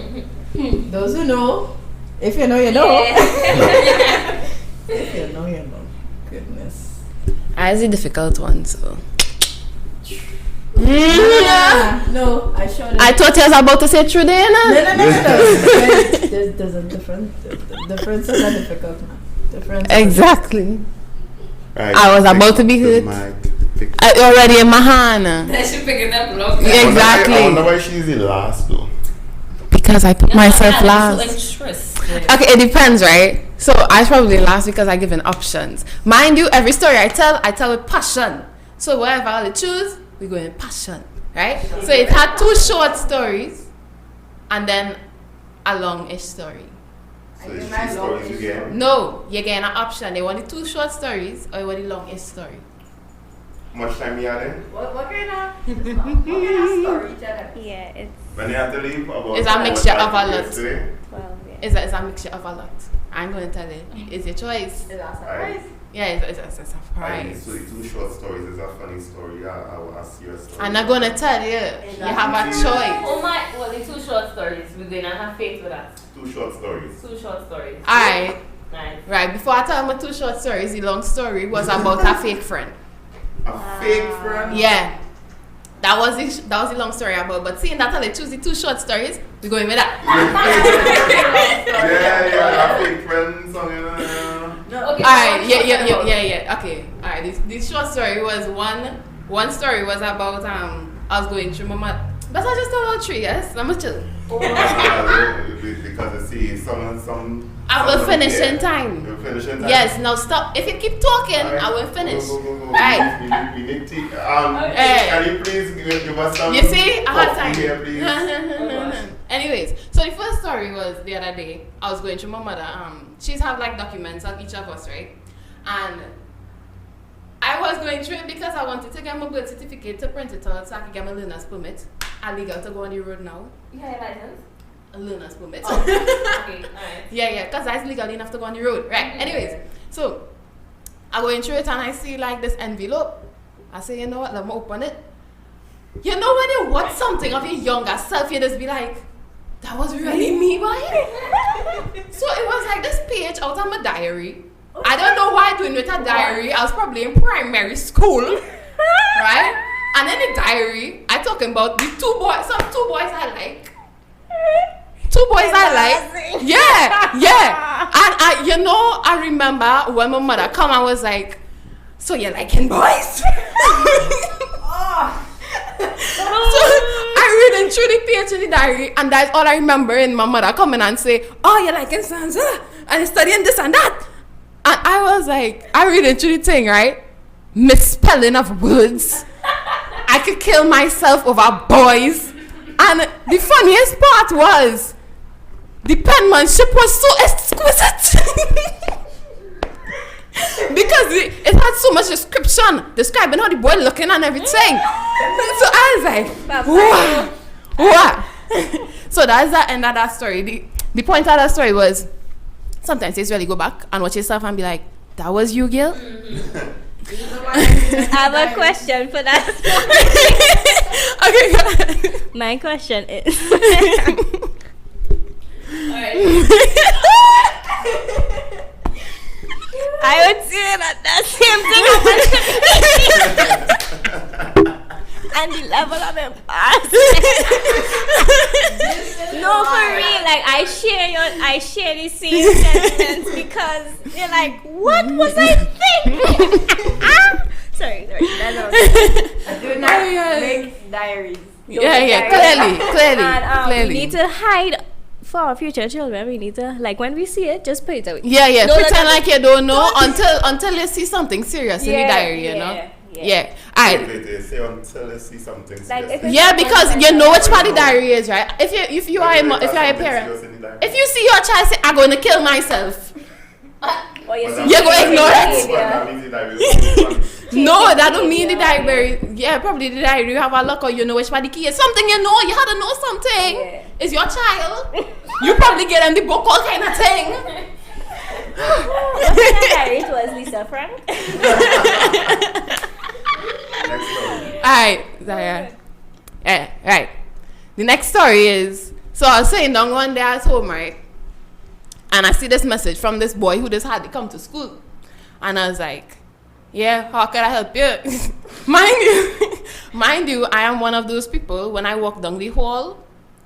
Those who know, if you know, you know. If you know, you know. Goodness. I was a difficult one, so. No, I showed it. I thought you was about to say true there, No. no? There's a difference is a difficult man. Difference. Exactly. Right, I was pick about to up be the hurt. mic, pick up- I already in my hand. She picking up love. Yeah. I Exactly. wonder why she's the last though. Because I put myself last. So interesting. Okay, it depends, right? So I probably last because I given options. Mind you, every story I tell with passion. So whatever I choose, we go in passion, right? So it had 2 short stories, and then a long-ish story. So it's 3 stories again. No, you're getting an option. They want the 2 short stories or you want the long-ish story. Much time you had then? What kind of story tell them? Yeah, it's When you have to leave about It's a mixture of a lot. yesterday? 12. Yeah. It's a mixture of a lot. I'm going to tell you. It's your choice. Is that surprise? Yeah, it's a I surprise. so the 2 short stories is a funny story. I will ask you a story. I'm not going to tell you. You have a choice. Oh my, well, the 2 short stories. We're going to have faith with us. 2 short stories. 2 short stories. Alright. Nice. Right, before I tell my 2 short stories, the long story was about a fake friend. A fake friend? Yeah. That was the long story about. But seeing that I choose the 2 short stories, we're going with that. Yeah, a fake friend song, you know. No. Okay. Alright, yeah. Okay. Alright, this short story was one story was about I was going through my mother. But I just told all 3, yes? I'm chill. Because I see some I will finish in time. You'll finish in time? Yes, now stop. If you keep talking, I will finish. Go. Right. We need to, Hey. can you please give us some You see, I had coffee time. here, please? Anyways, so the first story was the other day. I was going through my mother. She's have like documents of each of us, right? And I was going through it because I wanted to get my birth certificate to print it out so I could get my learner's permit. I'm legal to go on the road now. You have your license? A learner's permit. Oh, okay, alright. Yeah, because that's legal enough to go on the road. Right. Anyways, so I go into it and I see like this envelope. I say, you know what, let me open it. You know when you watch something of your younger self, you just be like, that was really me, boy. So it was like this page out of my diary. I don't know why I'm doing with a diary. I was probably in primary school. Right? And in the diary, I talking about the 2 boys, some 2 boys I like. 2 boys I like. Yeah. And I remember when my mother come and was like, so you're liking boys? So I read reading through the page in the diary, and that's all I remember. And my mother coming and say, "Oh, you're liking Sansa, and you're studying this and that." And I was like, I reading through the thing, right? Misspelling of words. I could kill myself over boys. And the funniest part was the penmanship was so exquisite. Because it had so much description, describing how the boy looking and everything. So I was like, wow. So that's the end of that story. The point of that story was, sometimes you really go back and watch yourself and be like, that was you, girl? I have a question for that. Okay, go ahead. My question is... I would say that same thing and the level of embarrassment. No, for real. Like I share the same sentiments because you're like, what was I thinking? Sorry. That's all. Do not make diaries. Clearly. And we need to hide for our future children. We need to, like, when we see it, just put it away. Yeah. Pretend like you don't know until you see something serious in the diary, you know? Yeah. They say until you see something serious. Because you know which part of the diary is, right? If you are a parent, if you see your child say, "I'm gonna kill myself," you're gonna ignore it. No, that don't mean the diary. Yeah, probably the diary you have a lock, or you know which part the key is. Something you know, you had to know something. Yeah. It's your child. You probably get in the book all kind of thing. It was Lisa Frank. Alright. Right. The next story is, so I was saying down one day I was home, right? And I see this message from this boy who just had to come to school. And I was like, yeah, how can I help you? Mind you, I am one of those people, when I walk down the hall,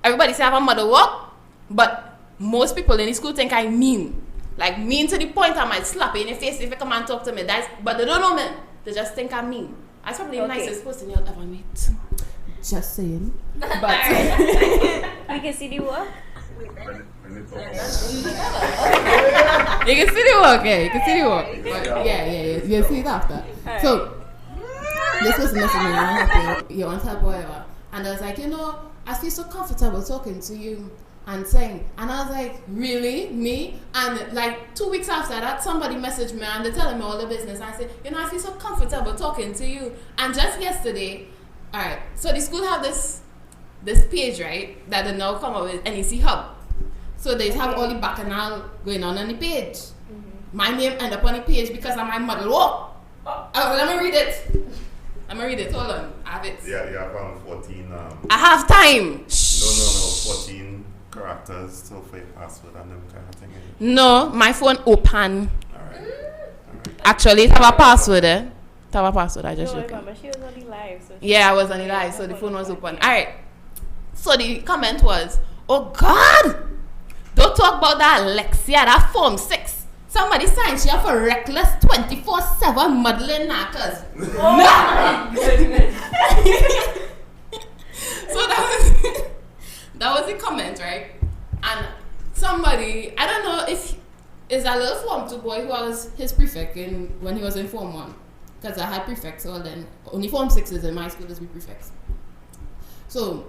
everybody say I have a mother walk, but most people in the school think I mean. Like mean to the point I might slap you in the face if you come and talk to me. But they don't know me. They just think I'm mean. I'm probably the nicest person you'll ever meet. Just saying. But we can see the work. You can see the work, yeah. You can see the work. But yeah. You can see it after. Right. So this was messaging me. You want help, whatever. And I was like, I feel so comfortable talking to you and saying, and I was like, really? Me? And like 2 weeks after that, somebody messaged me and they're telling me all the business. I said, I feel so comfortable talking to you. And just yesterday, alright, so the school have this page, right, that they now come up with NEC Hub. So they have all the bacchanal going on the page. Mm-hmm. My name end up on the page because of my model walk. Let me read it. Hold on. I have it. Yeah, you have 14. I have time. No. 14 characters so for your password and them kind of thing. No, my phone open. Alright. Actually, it have a password, I just looked. Remember, she was on the live. So I was on the live, so the phone was open. Alright. So the comment was, oh God! Don't talk about that Alexia, that Form 6. Somebody signed she have a reckless 24/7 muddling knackers. Oh my goodness. So that was the comment, right? And somebody, I don't know if it's a little Form 2 boy who was his prefect when he was in Form 1. Because I had prefects, so then only Form 6s in my school is with prefects. So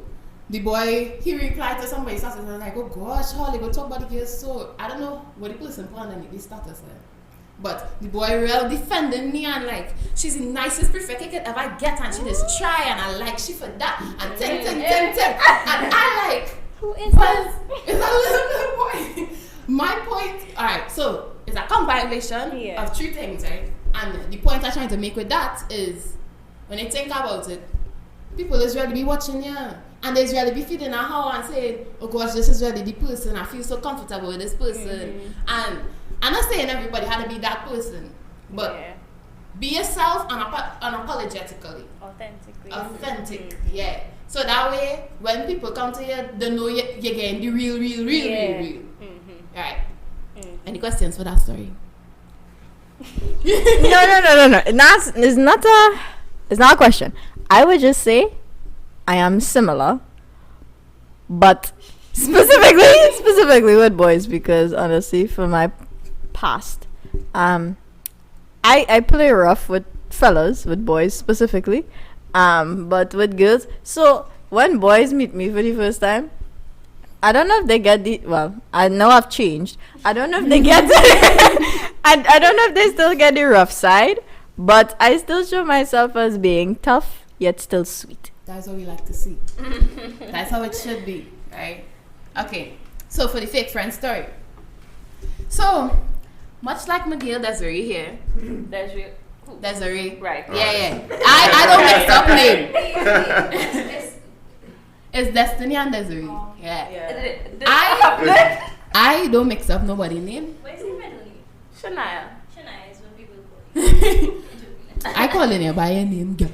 the boy, he replied to somebody status and I was like, oh gosh, Holly, go talk about the girls. So I don't know what the person planned on the status there. But the boy real defending me and like, she's the nicest prefect I could ever get and she just try and I like she for that and ting. And I like, who is this? It's a little boy. My point, alright, so it's a compilation of 3 things, right? And the point I'm trying to make with that is, when you think about it, people is really be watching you. And they really be feeding a how and saying, oh gosh, this is really the person. I feel so comfortable with this person. Mm-hmm. And I'm not saying everybody had to be that person. But be yourself unapologetically. Authentic, yeah. So that way, when people come to you, they know you're getting the real. Mm-hmm. Alright. Mm-hmm. Any questions for that story? No. It's not a question. I would just say I am similar, but specifically with boys, because honestly, for my past, I play rough with fellas, with boys specifically, but with girls. So when boys meet me for the first time, I don't know if they get I know I've changed. I don't know if they get I don't know if they still get the rough side, but I still show myself as being tough yet still sweet. That's what we like to see. That's how it should be, right? Okay, so for the fake friend story. So, much like McGill, Desiree here. Desiree. Right. Yeah. I don't mix up name. It's Destiny and Desiree. Yeah. I don't mix up nobody's name. What's your middle name? Shania. Shania is what people call it. I call it by your name, girl.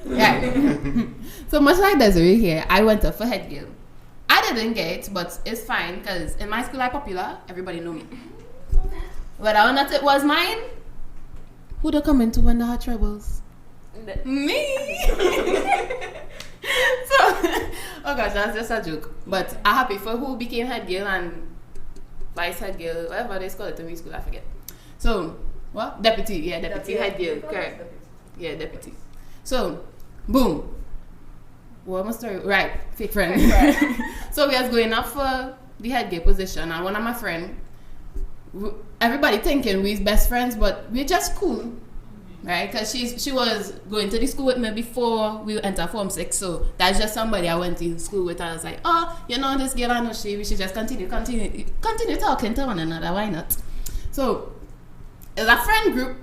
Yeah. So much like Desiree here, I went up for head girl. I didn't get it, but it's fine because in my school I'm popular. Everybody know me. Whether or not it was mine, who they come into when they had troubles? Me. So, oh gosh, that's just a joke. But I'm happy for who became head girl and vice head girl, whatever they call it in my school, I forget. So, what? Deputy, yeah, deputy head girl, correct. Yeah, deputy. So, boom. What was my story? Right, fake friend. So we was going up for the head girl position, and one of my friends, everybody thinking we're best friends, but we're just cool. Right, because she was going to the school with me before we enter Form 6, so that's just somebody I went to school with, and I was like, oh, you know this girl, I know we should just continue talking to one another, why not? So, it's a friend group,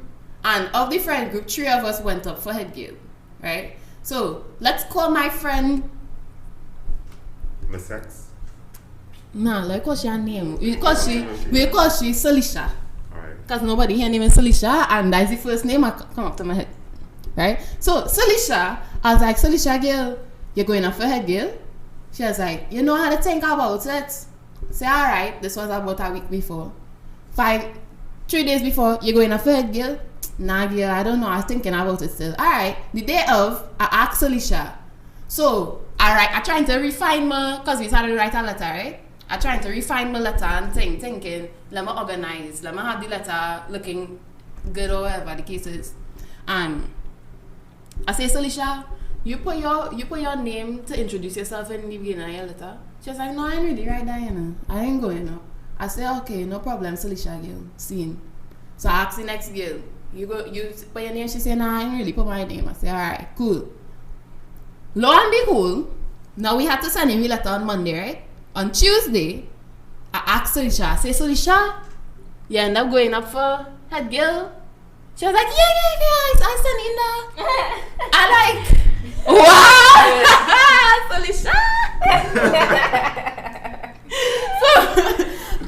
and of the friend group, 3 of us went up for head girl, right? So, let's call my friend... Miss X? No, like what's your name? We call she Salisha. Because nobody here named Salisha, and that's the first name I come up to my head. Right? So, Salisha, I was like, Salisha girl, you're going up for head girl? She was like, you know how to think about it? Say, alright, this was about a week before. 3 days before, you're going up for head girl? Nah, girl, I don't know, I was thinking about it still. Alright, the day of, I asked Salisha. So, I trying to refine my, because we started to write a letter, right? I trying to refine my letter and thinking, let me organize, let me have the letter looking good or whatever the case is. And I say, Salisha, you put your name to introduce yourself in the beginning of your letter. She was like, no, I ain't really write that, you know. I ain't going up. I say, okay, no problem, Salisha girl, scene. So I ask the next girl, you put your name? She said, no, I ain't really put my name. I say, alright, cool. Lo and behold, now we have to send him the letter on Monday, right? On Tuesday, I asked Salisha, I say, Salisha, you end up going up for head girl? She was like, yeah, guys, I sent in there. I like, wow, Salisha. So,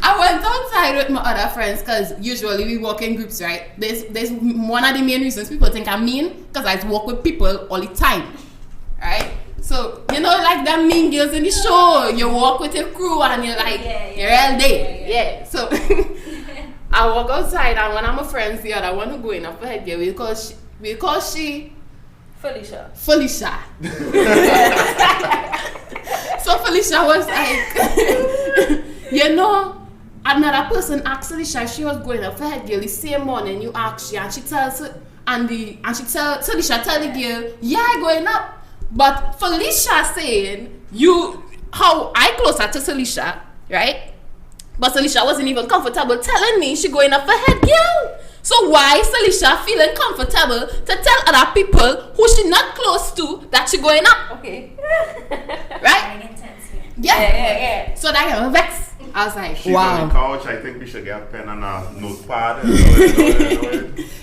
I went outside with my other friends, because usually we walk in groups, right? There's one of the main reasons people think I'm mean, because I walk with people all the time, right? So, you know, like them mean girls in the show, you walk with your crew and you're like, you're all day. Yeah. So, I walk outside and one of my friends, the other one who going up for head girl, we call she Felicia. So, Felicia was like, you know, another person asked Felicia she was going up for head girl the same morning you asked her, and she tells Felicia tell the girl, yeah, I'm going up. But Felicia saying, how I closer to Felicia, right? But Felicia wasn't even comfortable telling me she going up for head girl. So why Felicia feeling comfortable to tell other people who she not close to that she going up? Okay. Right? Yeah. So that got vex. I was like, she's wow. on the couch. I think we should get a pen and a notepad.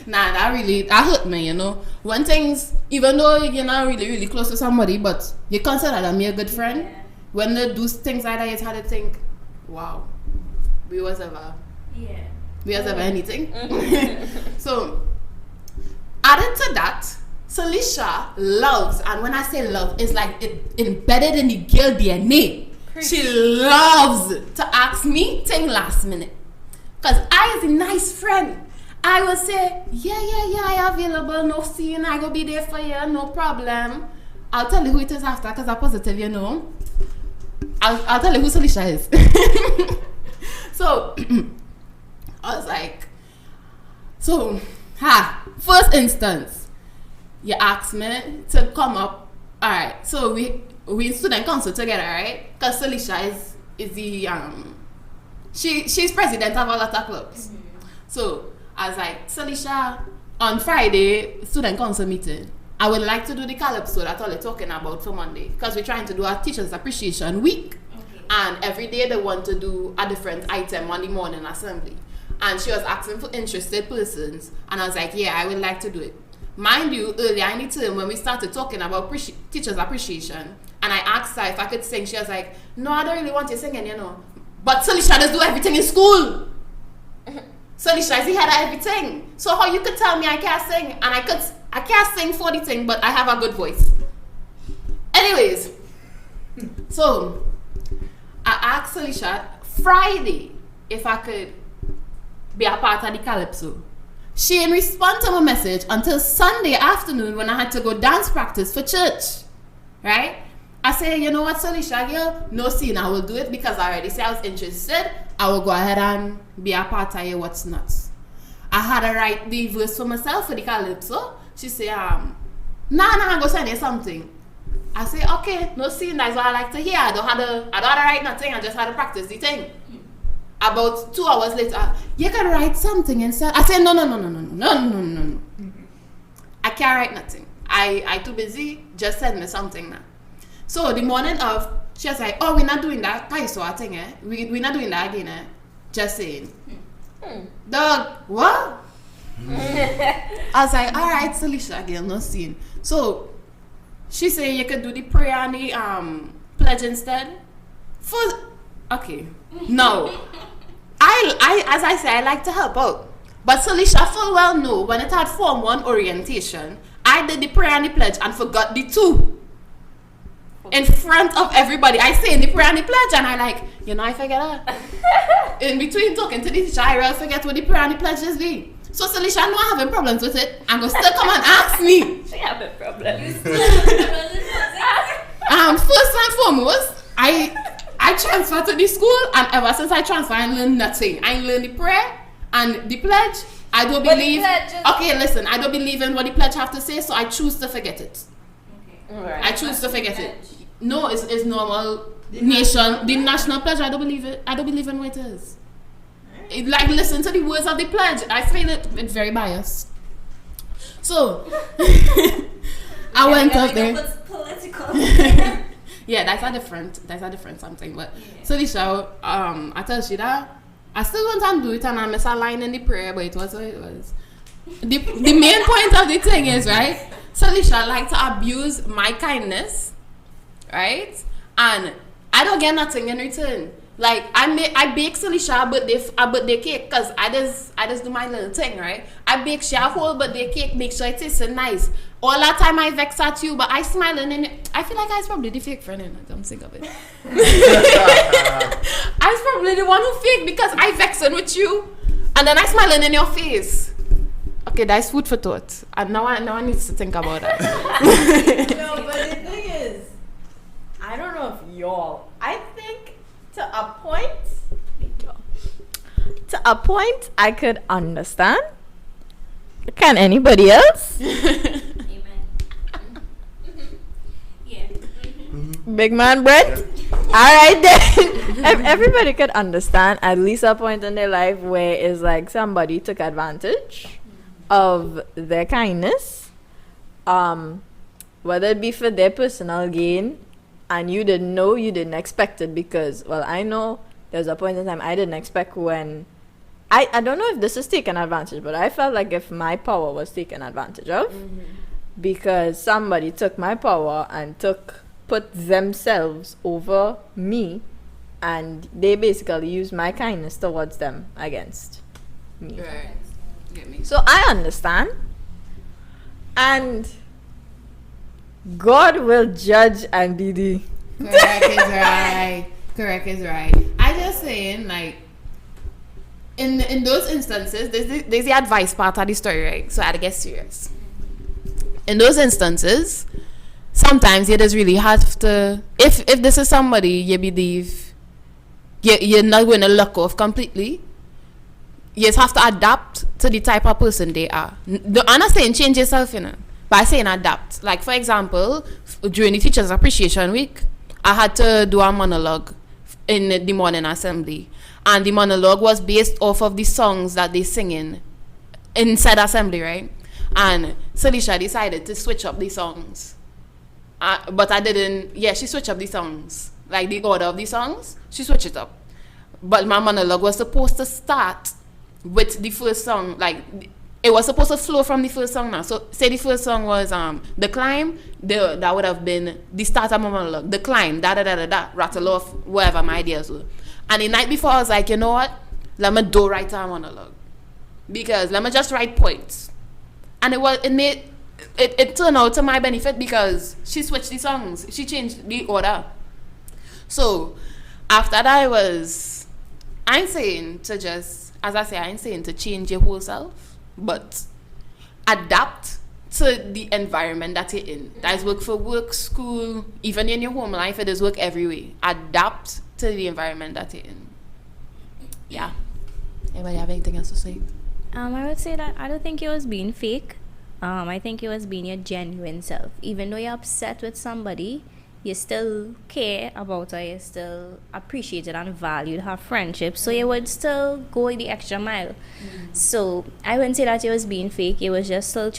Nah, that hurt me, you know. One thing's, even though you're not really, really close to somebody, but you consider them a good friend, when they do things like that, it's hard to think, wow, we was ever anything. So, added to that, Salisha loves, and when I say love, it's like it embedded in the girl DNA. She loves to ask me things last minute. Because I is a nice friend. I will say, yeah, I available, no scene, I go be there for you, no problem. I'll tell you who it is after, because I'm positive, you know. I'll tell you who Salisha is. So I was like, first instance, you asked me to come up. All right, so we in student council together, right? Because Salisha is the she's president of Alata clubs. So I was like, Salisha, on Friday student council meeting, I would like to do the calypso that's all they're talking about for Monday, because we're trying to do our Teachers Appreciation Week. And every day they want to do a different item on the morning assembly. And she was asking for interested persons. And I was like, yeah, I would like to do it. Mind you, earlier in the term when we started talking about Teachers Appreciation, and I asked her if I could sing, she was like, no, I don't really want you singing, you know. But Salisha does do everything in school. Salisha is the head of everything. So how you could tell me I can't sing? And I can't sing for the thing, but I have a good voice. Anyways, so I asked Salisha Friday if I could be a part of the calypso. She didn't respond to my message until Sunday afternoon when I had to go dance practice for church. Right? I said, you know what, Salisha, girl? No scene, I will do it because I already said I was interested. I will go ahead and be a part of What's Nuts. I had to write the verse for myself for the calypso. She said, I'm go send you something. I say, okay, no scene, that's what I like to hear. I don't have to write nothing, I just had to practice the thing. About 2 hours later, you can write something instead. I said, no. I can't write nothing. I too busy, just send me something now. So the morning of, she was like, oh, we're not doing that. I saw a thing, eh? We're not doing that again, eh? Just saying. Dog, what? I was like, all right, Salisha, again, no scene. So she said you could do the prayer and the pledge instead. Okay. No. I as I said, I like to help out. But Salisha full well know when it had Form 1 orientation, I did the prayer and the pledge and forgot the two. In front of everybody. I say the prayer and the pledge and I like, I forget that. In between talking to the teacher, I forget what the prayer and the pledge is be. So Salisha not having problems with it and go still come and ask me. She having problems. First and foremost, I transferred to the school and ever since I transferred I learned nothing. I learned the prayer and the pledge. I don't believe I don't believe in what the pledge have to say, so I choose to forget it. Okay. Right. I choose to forget it. No, it's normal. The national pledge, I don't believe it. I don't believe in what it is. Like, listen to the words of the pledge. I feel it's very biased. So I went up there. What's political? Yeah, that's a different something. But Salisha, I tell you that I still want to do it and I miss a line in the prayer, but it was what it was. The main point of the thing is, right, Salisha like to abuse my kindness, right? And I don't get nothing in return. Like I bake Salisha a birthday cake because I just do my little thing, right? I bake she a whole birthday cake, make sure it tastes nice. All that time I vex at you, but I smiling and I feel like I was probably the fake friend and I'm sick of it. I was probably the one who fake because I vexing with you and then I smiling in your face. Okay, that's food for thought. And now I need to think about that. No, but the thing is, I don't know if I think to a point I could understand. Can anybody else? Amen. Yeah. Big man bread? Alright then. Everybody could understand at least a point in their life where it's like somebody took advantage of their kindness, whether it be for their personal gain and you didn't know, you didn't expect it, because I know there's a point in time I didn't expect when I don't know if this is taken advantage, but I felt like if my power was taken advantage of, because somebody took my power and put themselves over me, and they basically used my kindness towards them against me. Right. Get me. So I understand, and God will judge and be the Correct is right. I just saying, like, in those instances, there's the advice part of the story, right? So I had to get serious. In those instances, sometimes you just really have to. if this is somebody you believe you're not going to look off completely, you just have to adapt to the type of person they are. I'm not saying change yourself, but I'm saying adapt. Like, for example, during the Teachers Appreciation Week, I had to do a monologue in the morning assembly. And the monologue was based off of the songs that they singing inside assembly, right? And Salisha decided to switch up the songs. But I didn't. Yeah, she switched up the songs. Like the order of the songs, she switched it up. But my monologue was supposed to start with the first song. Like, it was supposed to flow from the first song now. So, say the first song was The Climb, that would have been the start of my monologue. The Climb, da-da-da-da-da, rattle off whatever my ideas were. And the night before, I was like, you know what? Let me do write a monologue. Because let me just write points. And it turned out to my benefit because she switched the songs. She changed the order. So, after that, I ain't saying to change your whole self, but adapt to the environment that you're in. That is work for work, school, even in your home life, it is work every way. Adapt to the environment that you're in. Yeah. Anybody have anything else to say? I would say that I don't think it was being fake. I think it was being your genuine self. Even though you're upset with somebody, you still care about her, you still appreciated and valued her friendship, so you would still go the extra mile. So I wouldn't say that it was being fake. It was just still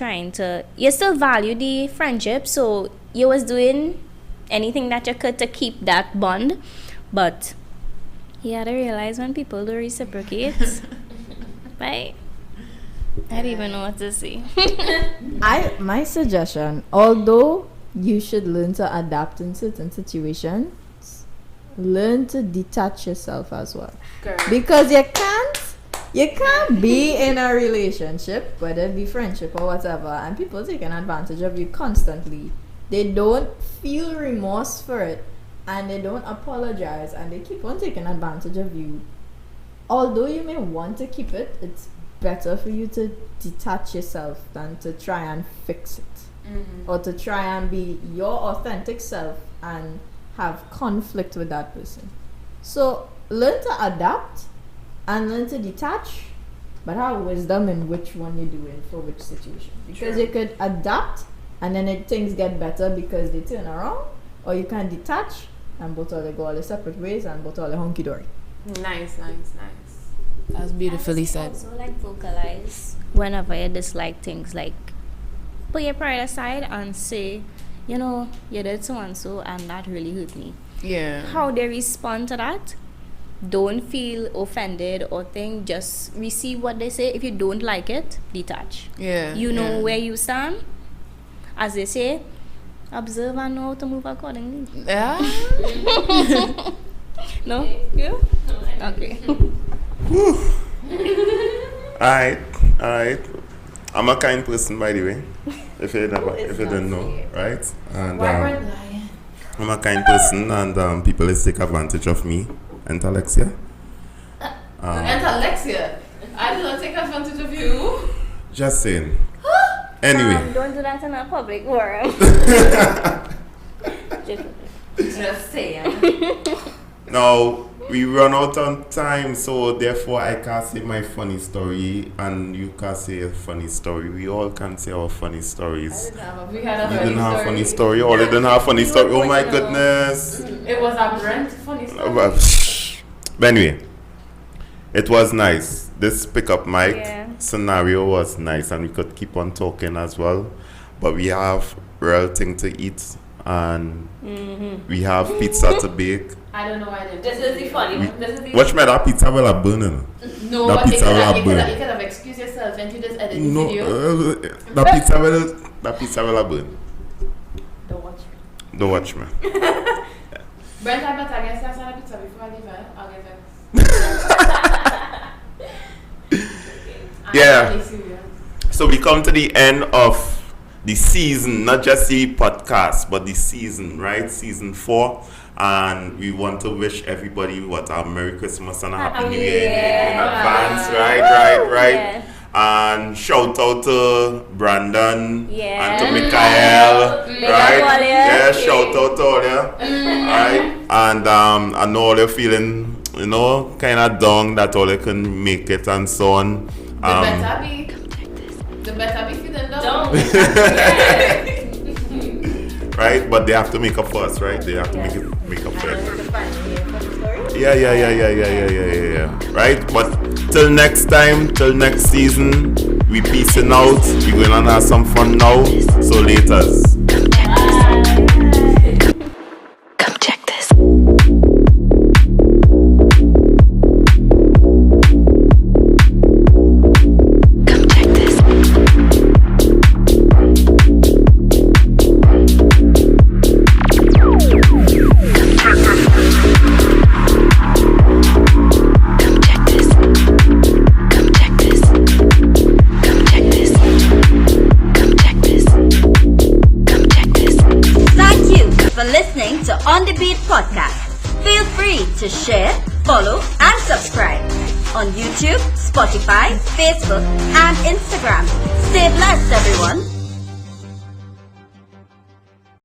you still value the friendship, so you was doing anything that you could to keep that bond. But you had to realize when people don't reciprocate, right? I don't even know what to say. My suggestion, although you should learn to adapt in certain situations, learn to detach yourself as well. Correct. Because you can't be in a relationship, whether it be friendship or whatever, and people taking advantage of you constantly. They don't feel remorse for it, and they don't apologize, and they keep on taking advantage of you. Although you may want to keep it, it's better for you to detach yourself than to try and fix it. Or to try and be your authentic self and have conflict with that person. So learn to adapt and learn to detach, but have wisdom in which one you're doing for which situation. Because you could adapt and then things get better because they turn around, or you can detach and both of them go all the separate ways and both all the hunky dory. Nice. That's beautifully said. Also, like, vocalize whenever you dislike things. Like, put your pride aside and say, you did so and so, and that really hurt me. Yeah. How they respond to that, don't feel offended or think. Just receive what they say. If you don't like it, detach. Yeah. You know where you stand. As they say, observe and know how to move accordingly. Yeah. No? You? Okay. Alright. I'm a kind person, by the way. If you didn't know, right? And I'm a kind person, and people let's take advantage of me. And Alexia. Alexia, I did not take advantage of you. Just saying. Anyway. Don't do that in a public forum. Just saying. Now, we run out on time, so therefore I can't say my funny story, and you can't say a funny story. We all can say our funny stories. We didn't have a funny story. Or they didn't have a funny story. Oh my goodness. It was a Brent funny story. But anyway, it was nice. This pickup mic scenario was nice, and we could keep on talking as well. But we have real thing to eat, and we have pizza to bake. I don't know why they. This is the funny one. Watch me, that pizza will have burn. No, that pizza will have burn. You could have excused yourself and you just edit the video. That pizza will have burn. Don't watch me. Brent, I better get that pizza before I leave her. I'll get it. Yeah. So we come to the end of the season, not just the podcast, but the season, right? Season 4. And we want to wish everybody a Merry Christmas and a Happy New Year in advance, right? Yeah. And shout out to Brandon and to Mikael, right? Yeah, shout out to all you. And I know all you're feeling, you know, kind of down that all you can make it and so on. The better be feeling down. Right, but they have to make up first, right? They have to make up first. Yeah. Right, but till next time, till next season, we peacing out. We're going to have some fun now. So laters. Come check this. Come check this. Listening to On The Beat podcast. Feel free to share, follow, and subscribe on YouTube, Spotify, Facebook, and Instagram. Stay blessed, everyone.